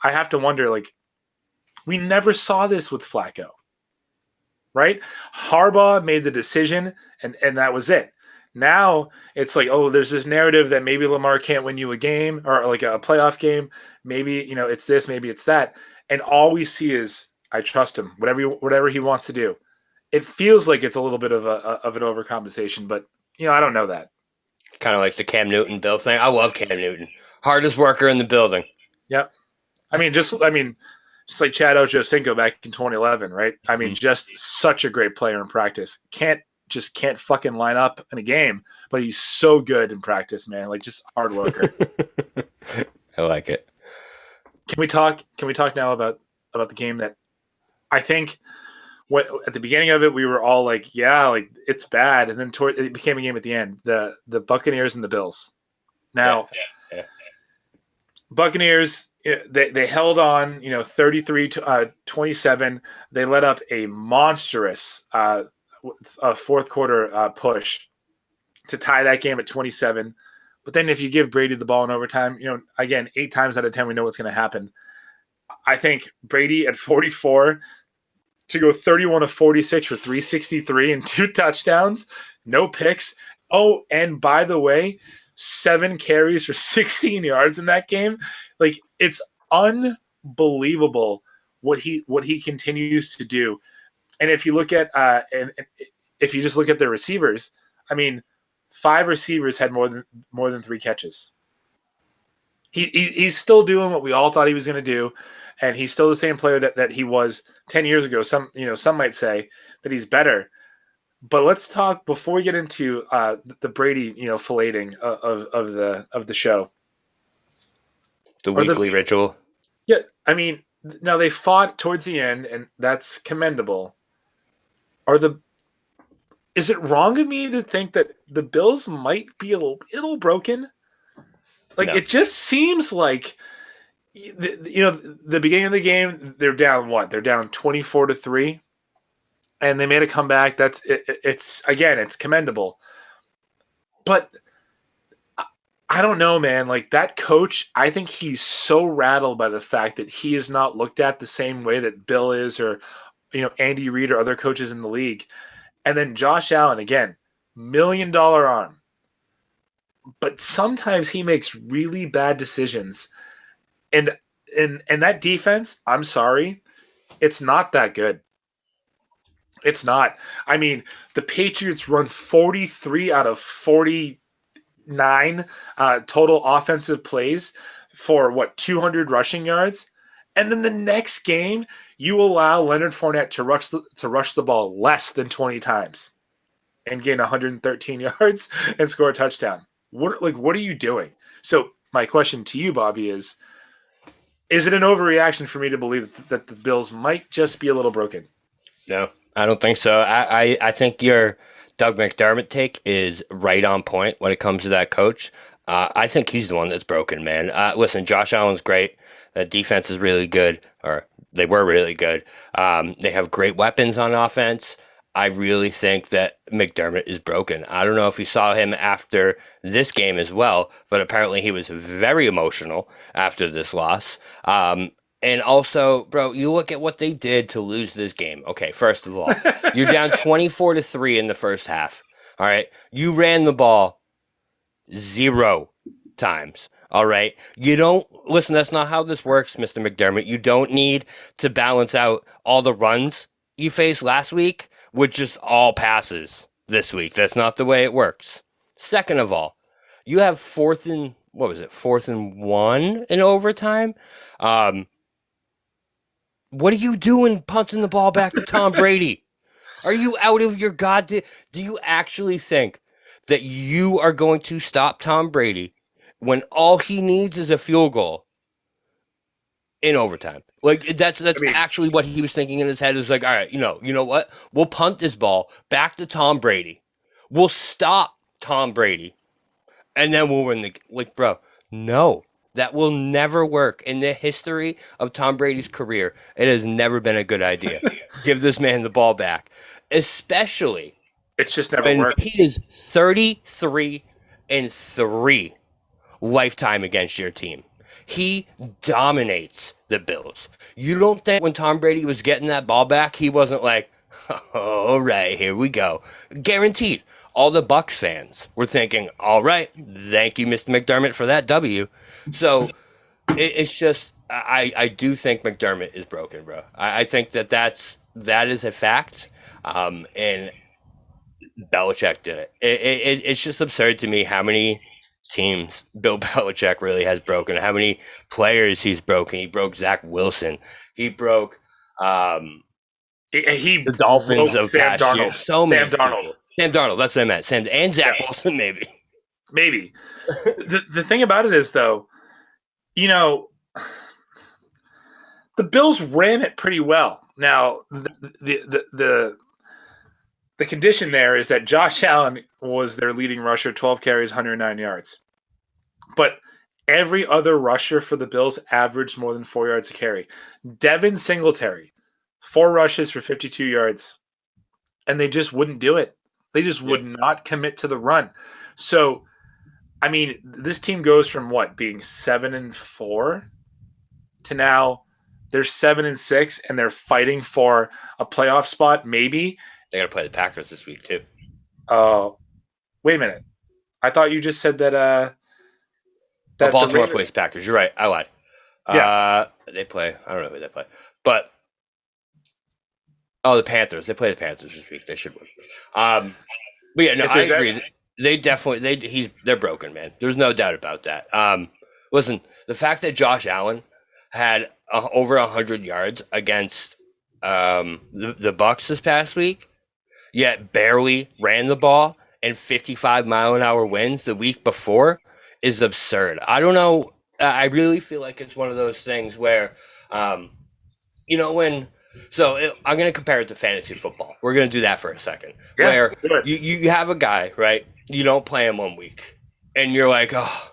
have to wonder, like, we never saw this with Flacco, right? Harbaugh made the decision and that was it. Now it's like, oh, there's this narrative that maybe Lamar can't win you a game or like a playoff game. Maybe, it's this, maybe it's that. And all we see is, I trust him, whatever he wants to do. It feels like it's a little bit of an overcompensation, but I don't know that. Kind of like the Cam Newton Bill thing. I love Cam Newton. Hardest worker in the building. Yep. Just like Chad Ochocinco back in 2011, right? I mean, just such a great player in practice. Can't fucking line up in a game, but he's so good in practice, man. Like, just hard worker. I like it. Can we talk now about the game that I think at the beginning of it we were all like, yeah, like it's bad, and then it became a game at the end. The Buccaneers and the Bills. Now, Buccaneers, they held on, 33 to 27. They let up a monstrous fourth quarter push to tie that game at 27. But then if you give Brady the ball in overtime, again, 8 times out of 10, we know what's going to happen. I think Brady at 44 to go 31 of 46 for 363 and 2 touchdowns, no picks. Oh, and by the way, 7 carries for 16 yards in that game. Like, it's unbelievable what he continues to do. And if you look at and if you just look at the receivers, I mean, 5 receivers had more than 3 catches. He's still doing what we all thought he was going to do, and he's still the same player that he was 10 years ago. Some might say that he's better. But let's talk before we get into the Brady, filleting of the show. The weekly ritual. Yeah, I mean, now they fought towards the end, and that's commendable. Is it wrong of me to think that the Bills might be a little broken? Like, no. It just seems like, the beginning of the game, they're down what? They're down 24-3, and they made a comeback. It's commendable. But I don't know, man. Like, that coach, I think he's so rattled by the fact that he is not looked at the same way that Bill is, or, Andy Reid or other coaches in the league. And then Josh Allen, again, $1 million arm. But sometimes he makes really bad decisions. And that defense, I'm sorry, it's not that good. It's not. I mean, the Patriots run 43 out of 49 total offensive plays for, 200 rushing yards? And then the next game, you allow Leonard Fournette to rush the ball less than 20 times and gain 113 yards and score a touchdown. What are you doing? So my question to you, Bobby, is it an overreaction for me to believe that the Bills might just be a little broken? No, I don't think so. I think your Doug McDermott take is right on point when it comes to that coach. I think he's the one that's broken, man. Listen, Josh Allen's great. The defense is really good, or they were really good. They have great weapons on offense. I really think that McDermott is broken. I don't know if you saw him after this game as well, but apparently he was very emotional after this loss. And also, bro, you look at what they did to lose this game. Okay, first of all, you're down 24-3 in the first half. All right, you ran the ball 0 times. All right, listen. That's not how this works, Mr. McDermott. You don't need to balance out all the runs you faced last week with just all passes this week. That's not the way it works. Second of all, you have 4th and 1 in overtime. What are you doing punting the ball back to Tom Brady? Are you out of your goddamn... Do you actually think that you are going to stop Tom Brady when all he needs is a field goal in overtime? Like, that's actually what he was thinking in his head. Is like, all right, you know what? We'll punt this ball back to Tom Brady. We'll stop Tom Brady, and then we'll win the... Like, bro, no. That will never work. In the history of Tom Brady's career, it has never been a good idea. Give this man the ball back. Especially... It's just never worked. He is 33-3 lifetime against your team. He dominates the Bills. You don't think when Tom Brady was getting that ball back, he wasn't like, all right, here we go. Guaranteed. All the Bucs fans were thinking, all right, thank you, Mr. McDermott, for that W. So it's just, I do think McDermott is broken, bro. I think that is a fact. And Belichick did it. It's just absurd to me how many teams Bill Belichick really has broken, how many players he's broken. He broke Zach Wilson. He broke the Dolphins of Sam past Darnold. year. So many. Sam Darnold, that's what I meant. And Zach Wilson, maybe. The thing about it is, though, the Bills ran it pretty well. Now, the condition there is that Josh Allen was their leading rusher, 12 carries, 109 yards. But Every other rusher for the Bills averaged more than 4 yards a carry. Devin Singletary, 4 rushes for 52 yards. And they just wouldn't do it. They just would not commit to the run. So, I mean, this team goes from what, being 7-4 to now they're 7-6, and they're fighting for a playoff spot, maybe. They got to play the Packers this week, too. Oh, wait a minute. I thought you just said that Baltimore plays Packers. You're right. I lied. Yeah. They play. I don't know who they play. But, the Panthers. They play the Panthers this week. They should win. But yeah, no, I agree. They definitely, they're broken, man. There's no doubt about that. Listen, the fact that Josh Allen had over 100 yards against the Bucs this past week, yet barely ran the ball, and 55-mile-an-hour winds the week before is absurd. I don't know. I really feel like it's one of those things where, I'm going to compare it to fantasy football. We're going to do that for a second. Yeah, where you have a guy, right? You don't play him 1 week, and you're like, oh,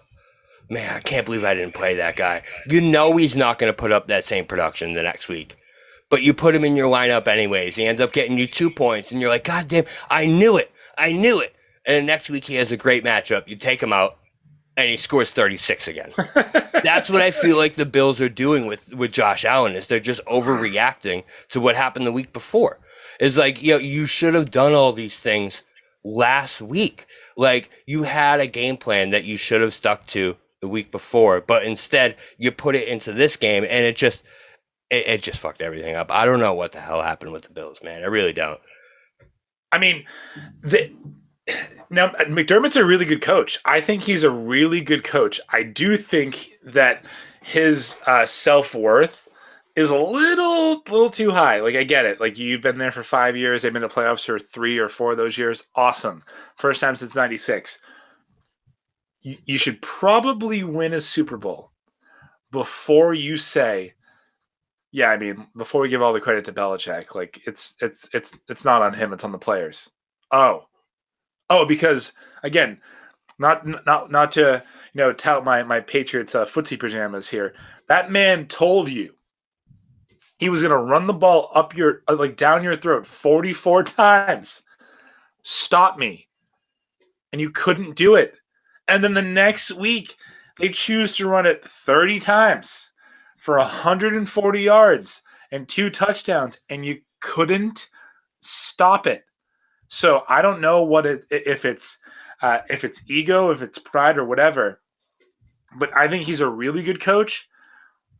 man, I can't believe I didn't play that guy. You know he's not going to put up that same production the next week. But you put him in your lineup anyways. He ends up getting you 2 points, and you're like, God damn, I knew it. And then next week he has a great matchup. You take him out, and he scores 36 again. That's what I feel like the Bills are doing with Josh Allen, is they're just overreacting to what happened the week before. It's like, you should have done all these things last week. Like, you had a game plan that you should have stuck to the week before, but instead you put it into this game, and it just fucked everything up. I don't know what the hell happened with the Bills, man. I really don't. I mean, now McDermott's a really good coach. I think he's a really good coach. I do think that his self-worth is a little too high. Like, I get it. Like, you've been there for 5 years. They've been in the playoffs for 3 or 4 of those years. Awesome. First time since 96. You should probably win a Super Bowl before you say, yeah, I mean, before we give all the credit to Belichick, like, it's not on him, it's on the players. Oh, because again, not to tout my Patriots footsie pajamas here. That man told you he was going to run the ball up your down your throat 44 times. Stop me, and you couldn't do it. And then the next week, they choose to run it 30 times for 140 yards and 2 touchdowns, and you couldn't stop it. So I don't know if it's ego, if it's pride, or whatever. But I think he's a really good coach.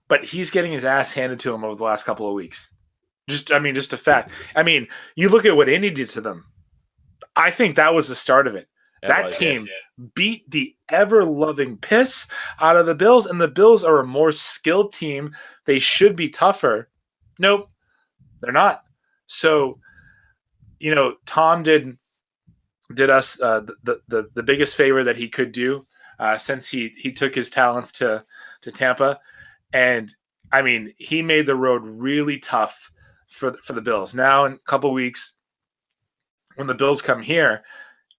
But he's getting his ass handed to him over the last couple of weeks. Just a fact. I mean, you look at what Indy did to them. I think that was the start of it. That team beat the ever-loving piss out of the Bills, and the Bills are a more skilled team. They should be tougher. Nope, they're not. So, Tom did us the biggest favor that he could do since he took his talents to Tampa, and I mean, he made the road really tough for the Bills. Now, in a couple weeks, when the Bills come here,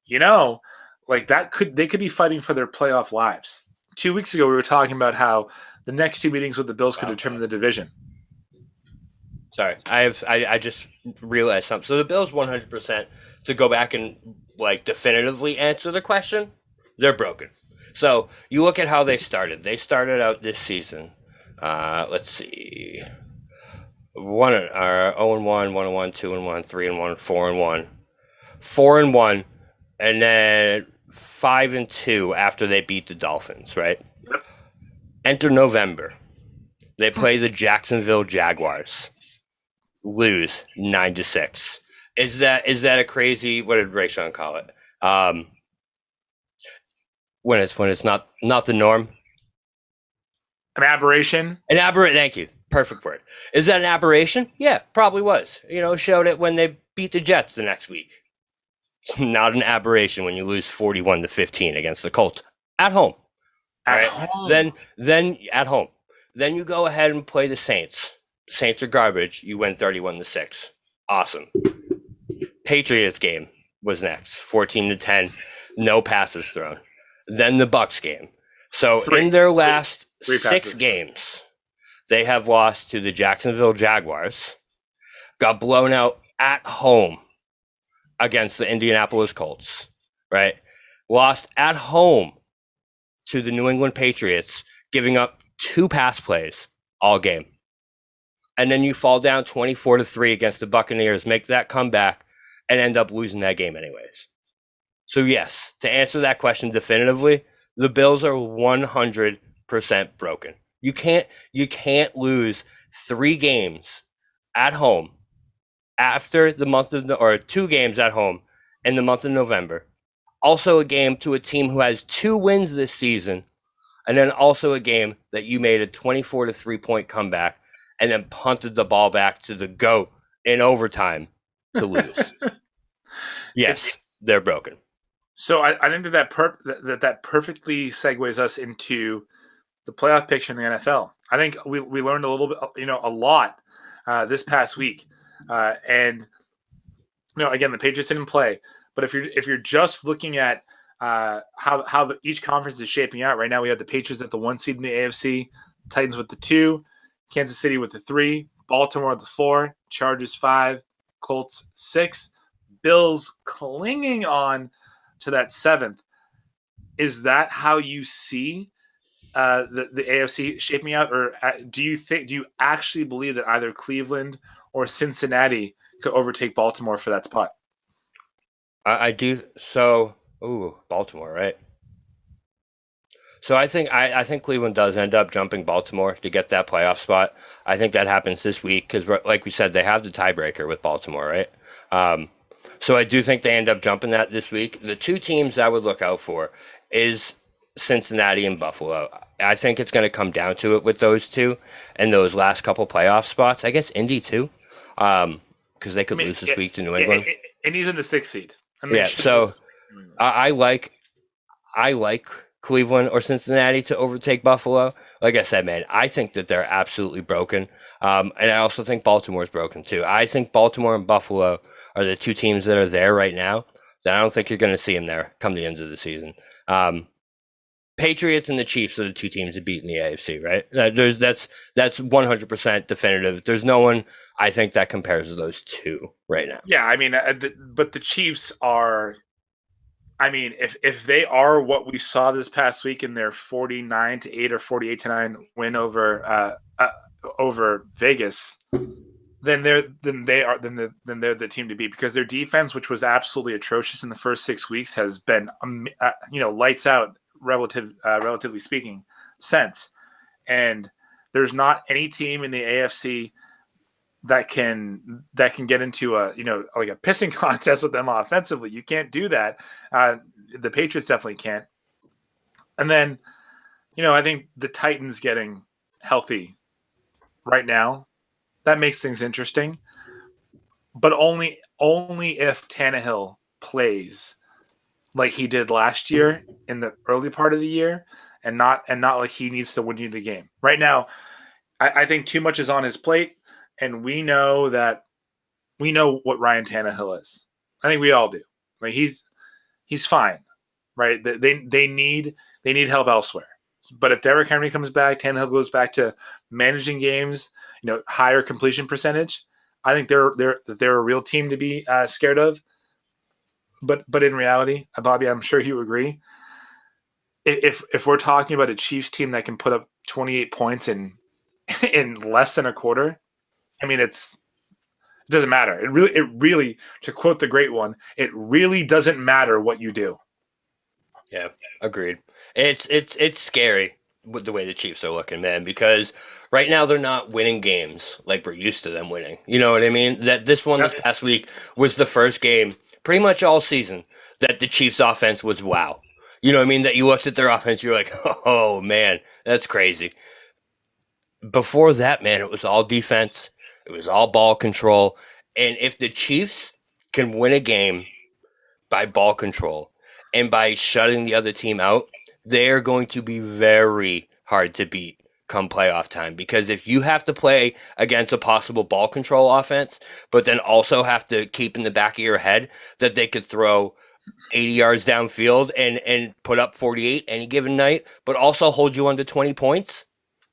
they could be fighting for their playoff lives. 2 weeks ago, we were talking about how the next 2 meetings with the Bills could determine the division. Sorry, I just realized something. So the Bills 100%, to go back and definitively answer the question, they're broken. So you look at how they started. They started out this season. Let's see, 0-1, 1-1, 2-1, 3-1, 4-1, 4-1, and then 5-2 after they beat the Dolphins. Right. Enter November. They play the Jacksonville Jaguars. Lose 9-6. Is that a crazy? What did Rayshawn call it? When it's not the norm. An aberration. Thank you. Perfect word. Is that an aberration? Yeah, probably was. Showed it when they beat the Jets the next week. It's not an aberration when you lose 41-15 against the Colts at home. At home. Then at home. Then you go ahead and play the Saints. Saints are garbage. You win 31-6. Awesome. Patriots game was next. 14-10. No passes thrown. Then the Bucs game. So Three. in their last Three 6 passes. games, they have lost to the Jacksonville Jaguars, got blown out at home against the Indianapolis Colts, right? Lost at home to the New England Patriots, giving up 2 pass plays all game. And then you fall down 24-3 against the Buccaneers, make that comeback, and end up losing that game anyways. So yes, to answer that question definitively, the Bills are 100% broken. You can't lose 3 games at home after the month of or 2 games at home in the month of November. Also a game to a team who has 2 wins this season, and then also a game that you made a 24-3 point comeback and then punted the ball back to the GOAT in overtime to lose. Yes, they're broken. So I think that perfectly segues us into the playoff picture in the NFL. I think we learned a little bit, a lot this past week, and again, the Patriots didn't play, but if you're just looking at how each conference is shaping out right now, we have the Patriots at the 1 seed in the AFC, Titans with the 2, Kansas City with the 3, Baltimore with the 4, Chargers 5, Colts 6, Bills clinging on to that 7th. Is that how you see the AFC shaping out, or do you actually believe that either Cleveland or Cincinnati could overtake Baltimore for that spot? I do. So, Baltimore, right? So I think Cleveland does end up jumping Baltimore to get that playoff spot. I think that happens this week because, like we said, they have the tiebreaker with Baltimore, right? So I do think they end up jumping that this week. The 2 teams I would look out for is Cincinnati and Buffalo. I think it's going to come down to it with those 2 and those last couple playoff spots. I guess Indy too, because they could lose this week to New England. And he's in the 6th seed. Yeah, so I like Cleveland or Cincinnati to overtake Buffalo. Like I said, man, I think that they're absolutely broken. And I also think Baltimore's broken too. I think Baltimore and Buffalo are the 2 teams that are there right now that I don't think you're going to see them there come the end of the season. Patriots and the Chiefs are the 2 teams that beat in the AFC, right? That's 100% definitive. There's no one I think that compares to those 2 right now. Yeah, I mean, but the Chiefs are. I mean, if they are what we saw this past week in their 49-8 or 48-9 win over Vegas, then they're the team to beat, because their defense, which was absolutely atrocious in the first 6 weeks, has been lights out, relatively speaking, since. And there's not any team in the AFC that can get into like a pissing contest with them offensively. You can't do that. The Patriots definitely can't. And then, I think the Titans getting healthy right now, that makes things interesting. But only if Tannehill plays like he did last year in the early part of the year, and not like he needs to win you the game. Right now, I think too much is on his plate. And we know what Ryan Tannehill is. I think we all do. Like he's fine, right? They need help elsewhere. But if Derrick Henry comes back, Tannehill goes back to managing games, higher completion percentage, I think they're a real team to be scared of. But in reality, Bobby, I'm sure you agree. If we're talking about a Chiefs team that can put up 28 points in less than a quarter, I mean, it doesn't matter. It really, to quote the great one, it really doesn't matter what you do. Yeah, agreed. It's scary with the way the Chiefs are looking, man, because right now they're not winning games like we're used to them winning. You know what I mean? That this past week was the first game pretty much all season that the Chiefs offense was wow. You know what I mean? That you looked at their offense, you're like, oh man, that's crazy. Before that, man, it was all defense. It was all ball control. And if the Chiefs can win a game by ball control and by shutting the other team out, they're going to be very hard to beat come playoff time. Because if you have to play against a possible ball control offense, but then also have to keep in the back of your head that they could throw 80 yards downfield and put up 48 any given night, but also hold you under 20 points,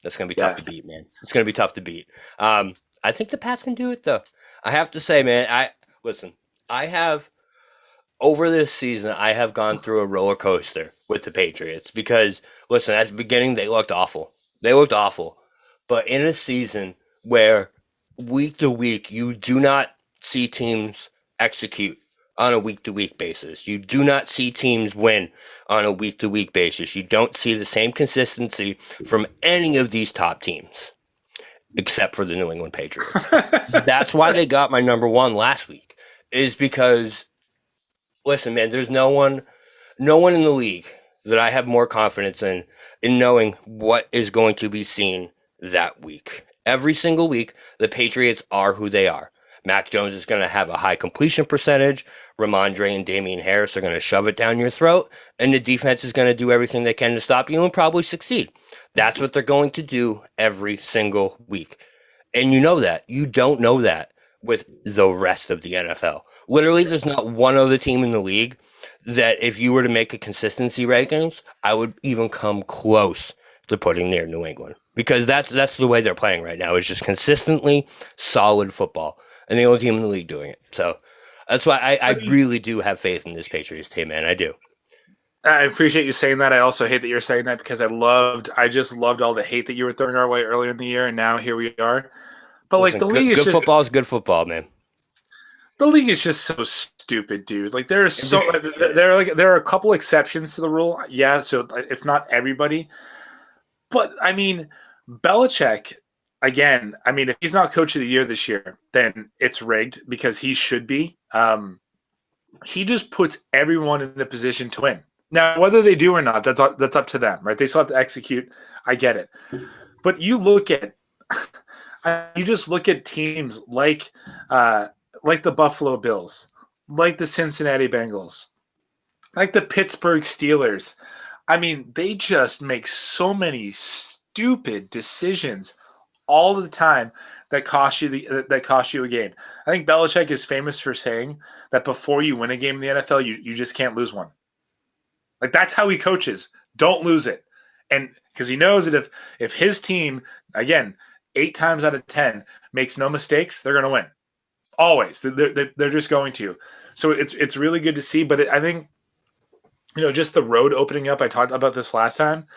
that's going to be tough to beat, man. It's going to be tough to beat. I think the Pats can do it, though. I have to say, man, listen, I have over this season, I have gone through a roller coaster with the Patriots because, listen, at the beginning, they looked awful. They looked awful. But in a season where week to week, you do not see teams execute on a week to week basis, you do not see teams win on a week to week basis, you don't see the same consistency from any of these top teams except for the New England Patriots. So that's why they got my number one last week, is because, listen, man, there's no one in the league that I have more confidence in knowing what is going to be seen that week. Every single week, the Patriots are who they are. Mac Jones is going to have a high completion percentage. Ramondre and Damian Harris are going to shove it down your throat, and the defense is going to do everything they can to stop you and probably succeed. That's what they're going to do every single week. And you know that. You don't know that with the rest of the NFL. Literally, there's not one other team in the league that if you were to make a consistency rankings, I would even come close to putting near New England. Because that's the way they're playing right now. It's just consistently solid football. And the only team in the league doing it. So that's why I really do have faith in this Patriots team, man. I do. I appreciate you saying that. I also hate that you're saying that because I just loved all the hate that you were throwing our way earlier in the year, and now here we are. But listen, like the league is good football is good football, man. The league is just so stupid, dude. Like there are a couple exceptions to the rule. Yeah, so it's not everybody. But I mean, Belichick, again, I mean, if he's not coach of the year this year, then it's rigged because he should be. He just puts everyone in a position to win. Now, whether they do or not, that's up to them, right? They still have to execute. I get it. But you just look at teams like the Buffalo Bills, like the Cincinnati Bengals, like the Pittsburgh Steelers. I mean, they just make so many stupid decisions all the time that cost you a game. I think Belichick is famous for saying that before you win a game in the NFL, you just can't lose one. Like that's how he coaches. Don't lose it. And because he knows that if his team, again, 8 times out of 10 makes no mistakes, they're going to win. Always. They're just going to. So it's really good to see. But I think, just the road opening up, I talked about this last time.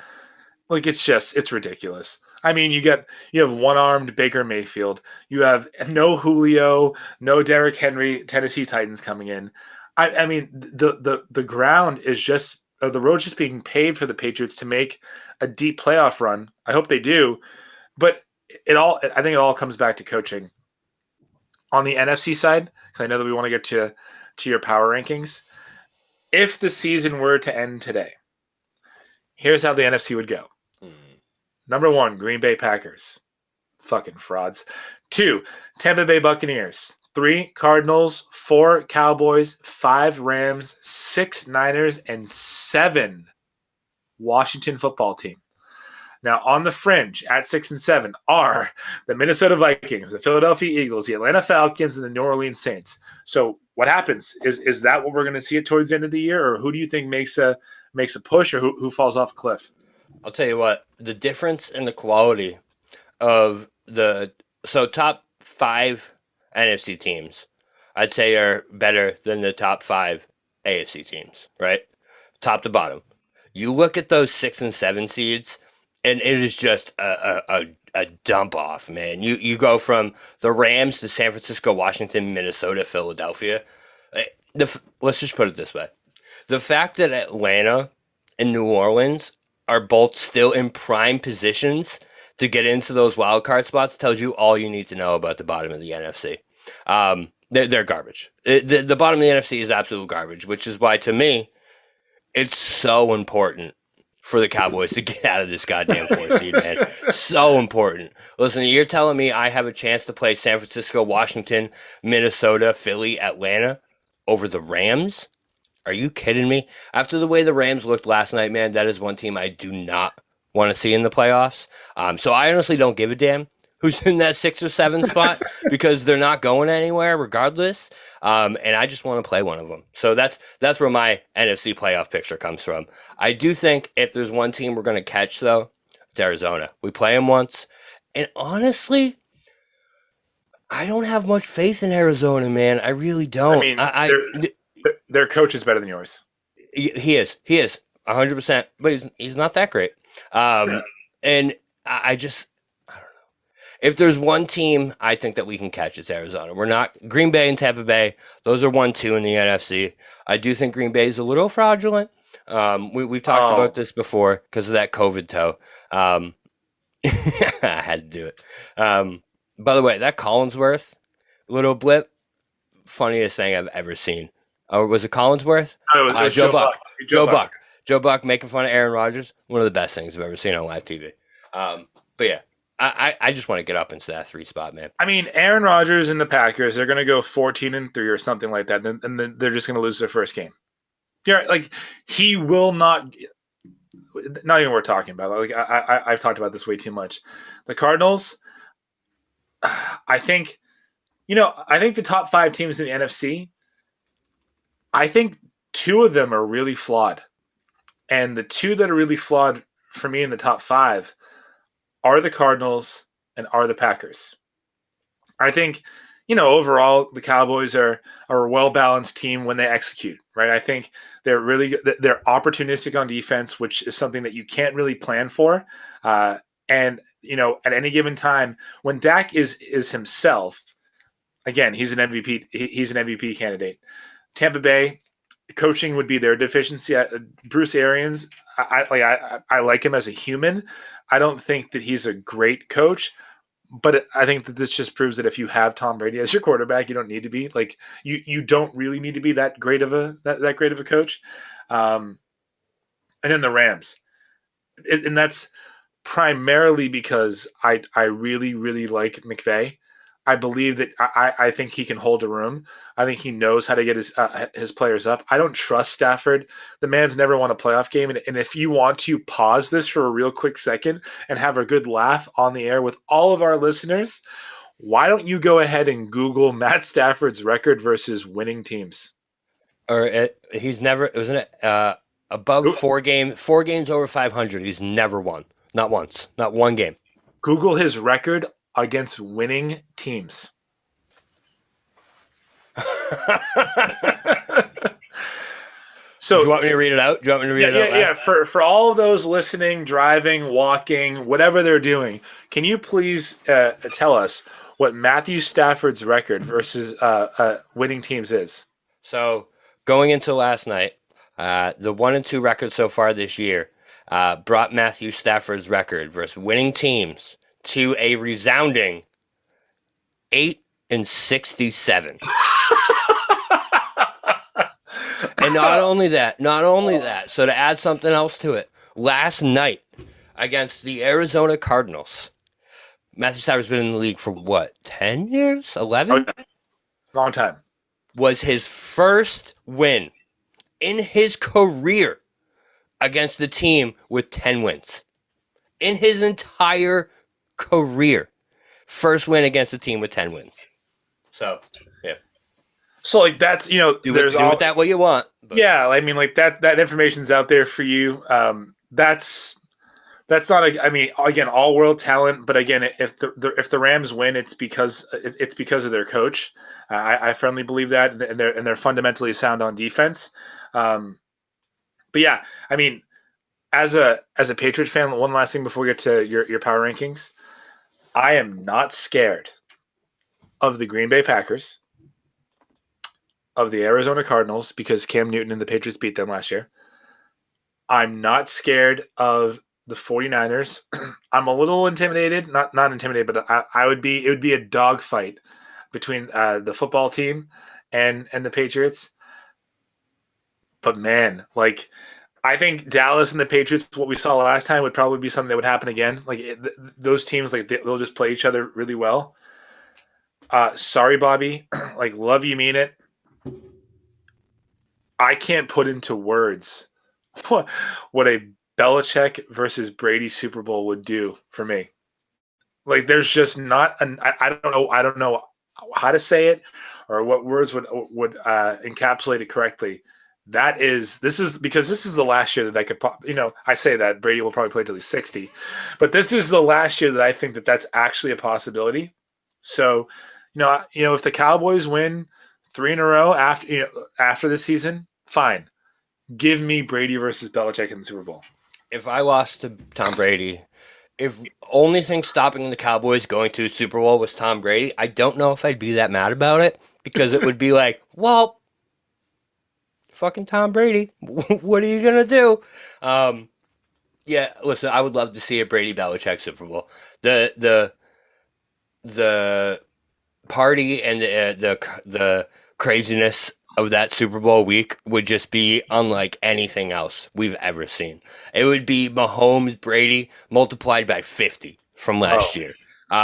Like it's ridiculous. I mean, you have one-armed Baker Mayfield. You have no Julio, no Derrick Henry, Tennessee Titans coming in. I mean, the ground is just, or the road's just being paved for the Patriots to make a deep playoff run. I hope they do. But I think it all comes back to coaching. On the NFC side, because I know that we want to get to your power rankings. If the season were to end today, here's how the NFC would go. Number 1, Green Bay Packers. Fucking frauds. 2, Tampa Bay Buccaneers. 3, Cardinals. 4, Cowboys. 5, Rams. 6, Niners. And 7, Washington Football Team. Now, on the fringe at 6 and 7 are the Minnesota Vikings, the Philadelphia Eagles, the Atlanta Falcons, and the New Orleans Saints. So what happens? Is that what we're going to see it towards the end of the year? Or who do you think makes a push, or who falls off a cliff? I'll tell you what, the difference in the quality of top 5 NFC teams, I'd say are better than the top 5 AFC teams, right? Top to bottom. You look at those 6 and 7 seeds, and it is just a dump off, man. You go from the Rams to San Francisco, Washington, Minnesota, Philadelphia. Let's just put it this way. The fact that Atlanta and New Orleans are both still in prime positions to get into those wild card spots tells you all you need to know about the bottom of the NFC. They're garbage. The bottom of the NFC is absolute garbage, which is why, to me, it's so important for the Cowboys to get out of this goddamn 4 seed, man. So important. Listen, you're telling me I have a chance to play San Francisco, Washington, Minnesota, Philly, Atlanta over the Rams? Are you kidding me? After the way the Rams looked last night, man, that is one team I do not want to see in the playoffs. So I honestly don't give a damn who's in that 6 or 7 spot because they're not going anywhere regardless. And I just want to play one of them. So that's where my NFC playoff picture comes from. I do think if there's one team we're going to catch, though, it's Arizona. We play them once. And honestly, I don't have much faith in Arizona, man. I really I don't. mean, their coach is better than yours. He is 100%, but he's not that great. And I just, I don't know. If there's one team I think that we can catch, it's Arizona. We're not Green Bay and Tampa Bay. Those are 1-2 in the NFC. I do think Green Bay is a little fraudulent. We've talked about this before because of that COVID toe. I had to do it. By the way, that Collinsworth little blip, funniest thing I've ever seen. Or was it Collinsworth? No, it was Joe Buck. Joe Buck making fun of Aaron Rodgers. One of the best things I've ever seen on live TV. But yeah, I just want to get up into that 3 spot, man. I mean, Aaron Rodgers and the Packers, they're going to go 14-3 or something like that, and then they're just going to lose their first game. Yeah, like he will not. Not even worth talking about. Like I've talked about this way too much. The Cardinals, I think the top 5 teams in the NFC, I think 2 of them are really flawed. And the 2 that are really flawed for me in the top 5 are the Cardinals and are the Packers. I think, overall the Cowboys are a well-balanced team when they execute, right? I think they're opportunistic on defense, which is something that you can't really plan for. And at any given time, when Dak is himself, again, he's an MVP. He's an MVP candidate. Tampa Bay, coaching would be their deficiency. Bruce Arians, I like him as a human. I don't think that he's a great coach, but I think that this just proves that if you have Tom Brady as your quarterback, you don't need to be like you don't really need to be that great of a coach. And then the Rams, and that's primarily because I really, really like McVay. I believe that I think he can hold a room. I think he knows how to get his players up. I don't trust Stafford. The man's never won a playoff game. And if you want to pause this for a real quick second and have a good laugh on the air with all of our listeners, why don't you go ahead and Google Matt Stafford's record versus winning teams? He's never, wasn't it above 4 games over 500. He's never won. Not once. Not one game. Google his record against winning teams. So, do you want me to read it out? Yeah. For all of those listening, driving, walking, whatever they're doing, can you please tell us what Matthew Stafford's record versus winning teams is? So going into last night, the 1-2 record so far this year brought Matthew Stafford's record versus winning teams to a resounding 8-67. And not only that, so to add something else to it, last night against the Arizona Cardinals, Matthew Stafford's been in the league for what, 10 years? 11? Long time. Was his first win in his career against the team with 10 wins. In his entire career. First win against a team with 10 wins. So, yeah. So, like, that's, do with that what you want. But. Yeah, I mean, like, that information's out there for you. That's not, again, all-world talent, but again, if the Rams win, it's because of their coach. I firmly believe that, and they're fundamentally sound on defense. But yeah, I mean, as a Patriots fan, one last thing before we get to your power rankings, I am not scared of the Green Bay Packers, of the Arizona Cardinals, because Cam Newton and the Patriots beat them last year. I'm not scared of the 49ers. I'm a little intimidated, not intimidated, but it would be a dogfight between the football team and the Patriots. But man, like, I think Dallas and the Patriots, what we saw last time, would probably be something that would happen again. Like, those teams, like, they'll just play each other really well. Sorry, Bobby. Like, love you, mean it. I can't put into words what a Belichick versus Brady Super Bowl would do for me. Like there's just not I don't know how to say it or what words would encapsulate it correctly. This is because this is the last year that I could, I say that Brady will probably play till he's 60, but this is the last year that I think that that's actually a possibility. So, if the Cowboys win 3 in a row after this season, fine. Give me Brady versus Belichick in the Super Bowl. If I lost to Tom Brady, if only thing stopping the Cowboys going to a Super Bowl was Tom Brady, I don't know if I'd be that mad about it because it would be like, well, fucking Tom Brady, what are you gonna do? Yeah, listen, I would love to see a Brady Belichick Super Bowl. The party and the craziness of that Super Bowl week would just be unlike anything else we've ever seen. It would be Mahomes Brady multiplied by 50 from last year.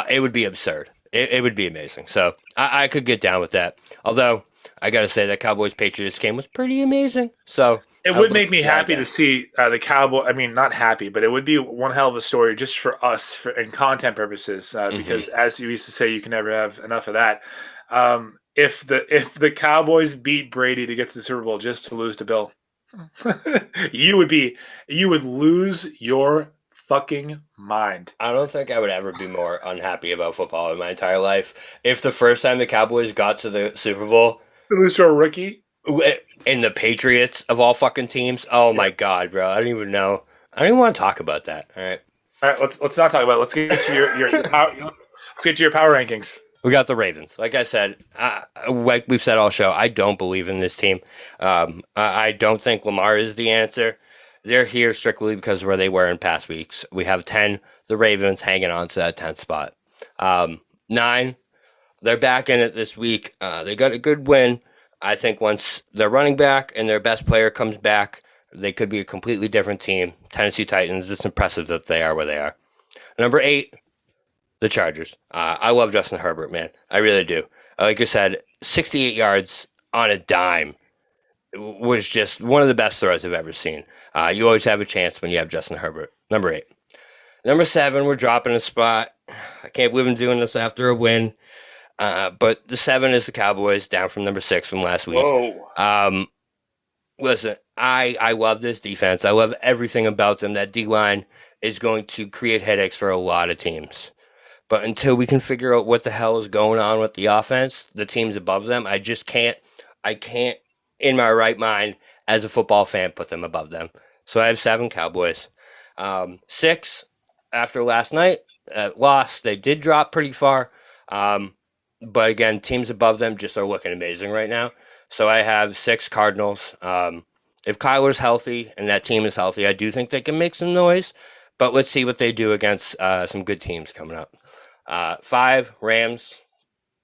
It would be absurd. It would be amazing. So I could get down with that. Although I got to say that Cowboys Patriots game was pretty amazing. So it would make me happy to see the Cowboy. I mean, not happy, but it would be one hell of a story just for us and content purposes. Because as you used to say, you can never have enough of that. If the Cowboys beat Brady to get to the Super Bowl just to lose to Bill, you would lose your fucking mind. I don't think I would ever be more unhappy about football in my entire life. If the first time the Cowboys got to the Super Bowl, lose to a rookie. And the Patriots of all fucking teams. Oh my god, bro! I don't even know. I don't even want to talk about that. All right. Let's not talk about it. Let's get to your power. Let's get to your power rankings. We got the Ravens. Like I said, like we've said all show, I don't believe in this team. I don't think Lamar is the answer. They're here strictly because of where they were in past weeks. We have 10, the Ravens hanging on to that 10th spot. 9, they're back in it this week. They got a good win. I think once their running back and their best player comes back, they could be a completely different team. Tennessee Titans, it's impressive that they are where they are. Number 8, the Chargers. I love Justin Herbert, man. I really do. Like I said, 68 yards on a dime was just one of the best throws I've ever seen. You always have a chance when you have Justin Herbert. Number 8. Number 7, we're dropping a spot. I can't believe I'm doing this after a win. But the 7 is the Cowboys, down from number 6 from last week. Whoa. Listen, I love this defense. I love everything about them. That D-line is going to create headaches for a lot of teams. But until we can figure out what the hell is going on with the offense, the teams above them, I can't, in my right mind, as a football fan, put them above them. So I have 7 Cowboys. 6, after last night, loss, they did drop pretty far. But again, teams above them just are looking amazing right now. So I have 6 Cardinals. If Kyler's healthy and that team is healthy, I do think they can make some noise. But let's see what they do against some good teams coming up. 5, Rams.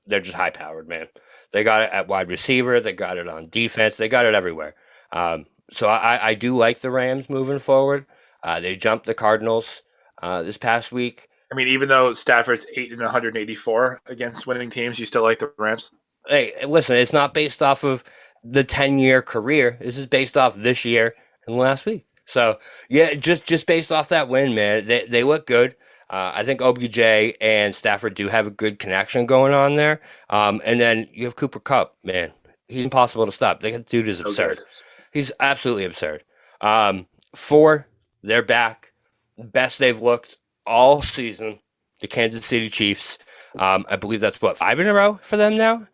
They're just high-powered, man. They got it at wide receiver. They got it on defense. They got it everywhere. So I do like the Rams moving forward. They jumped the Cardinals this past week. I mean, even though Stafford's 8 and 184 against winning teams, you still like the Rams? Hey, listen, it's not based off of the 10-year career. This is based off this year and last week. So, yeah, just based off that win, man, they look good. I think OBJ and Stafford do have a good connection going on there. And then you have Cooper Kupp, man. He's impossible to stop. That dude is absurd. He's absolutely absurd. 4, they're back. Best they've looked all season, the Kansas City Chiefs. I believe that's 5 in a row for them now.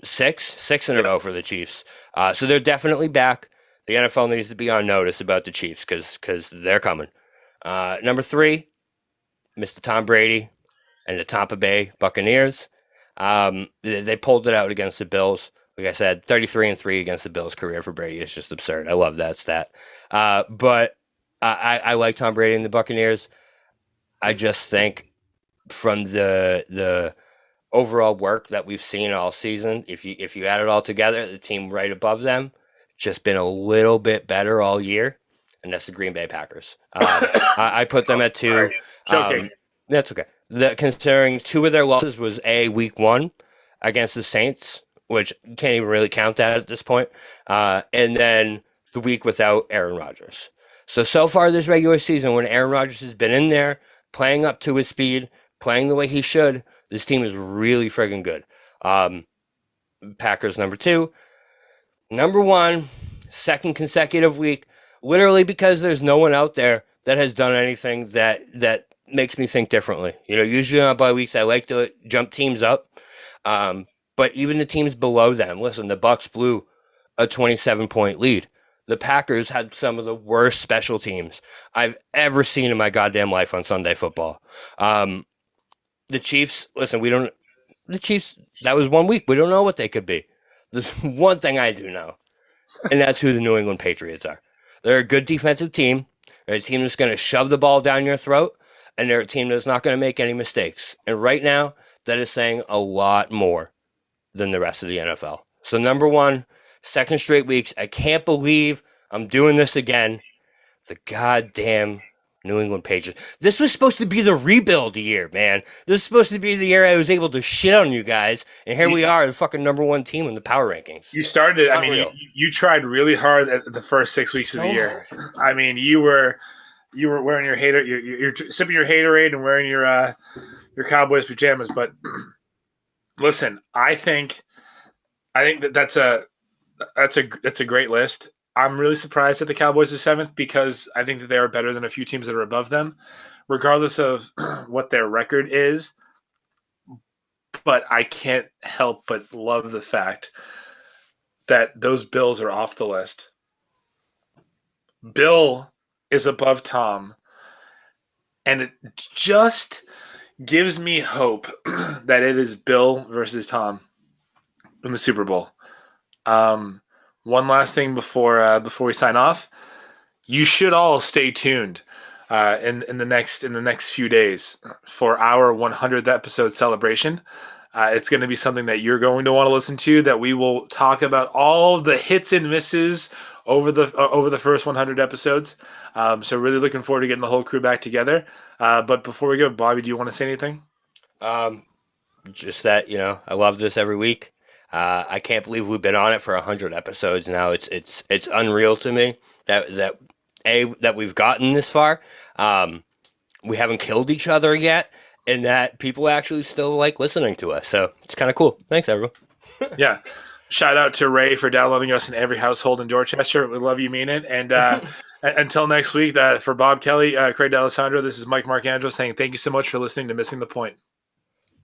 6 in a row for the Chiefs. So they're definitely back. The NFL needs to be on notice about the Chiefs because they're coming. Number 3, Mr. Tom Brady and the Tampa Bay Buccaneers. They pulled it out against the Bills. Like I said, 33-3 against the Bills' career for Brady. It's just absurd. I love that stat. But I like Tom Brady and the Buccaneers. I just think from the overall work that we've seen all season, if you add it all together, the team right above them just been a little bit better all year, and that's the Green Bay Packers. I put them at 2. Joking. That's okay. Considering 2 of their losses was week 1 against the Saints, which you can't even really count that at this point, and then the week without Aaron Rodgers. So far this regular season, when Aaron Rodgers has been in there, playing up to his speed, playing the way he should, this team is really friggin' good. Packers number 2. Number 1, second consecutive week, literally because there's no one out there that has done anything that makes me think differently. Usually on bye weeks, I like to jump teams up. But even the teams below them, listen, the Bucks blew a 27-point lead. The Packers had some of the worst special teams I've ever seen in my goddamn life on Sunday football. The Chiefs, listen, the Chiefs, that was 1 week. We don't know what they could be. There's one thing I do know, and that's who the New England Patriots are. They're a good defensive team. They're a team that's going to shove the ball down your throat, and they're a team that's not going to make any mistakes. And right now, that is saying a lot more than the rest of the NFL. So number 1, second straight weeks. I can't believe I'm doing this again. The goddamn New England Patriots. This was supposed to be the rebuild year, man. This was supposed to be the year I was able to shit on you guys, and here we are, the fucking number 1 team in the power rankings. You started. I mean, you tried really hard at the first 6 weeks of the year. I mean, you were wearing your hater, you're sipping your Haterade and wearing your Cowboys pajamas. But listen, I think that's a great list. I'm really surprised that the Cowboys are 7th because I think that they are better than a few teams that are above them, regardless of what their record is. But I can't help but love the fact that those Bills are off the list. Bill is above Tom, and it just gives me hope that it is Bill versus Tom in the Super Bowl. One last thing before we sign off, you should all stay tuned in the next few days for our 100th episode celebration. It's going to be something that you're going to want to listen to. That we will talk about all the hits and misses over the first 100 episodes. So really looking forward to getting the whole crew back together. But before we go, Bobby, do you want to say anything? Just that I love this every week. I can't believe we've been on it for 100 episodes now. It's unreal to me that we've gotten this far. We haven't killed each other yet, and that people actually still like listening to us. So it's kind of cool. Thanks, everyone. Yeah. Shout out to Ray for downloading us in every household in Dorchester. We love you, mean it. And until next week, for Bob Kelly, Craig D'Alessandro, this is Mike Marcangelo saying thank you so much for listening to Missing the Point.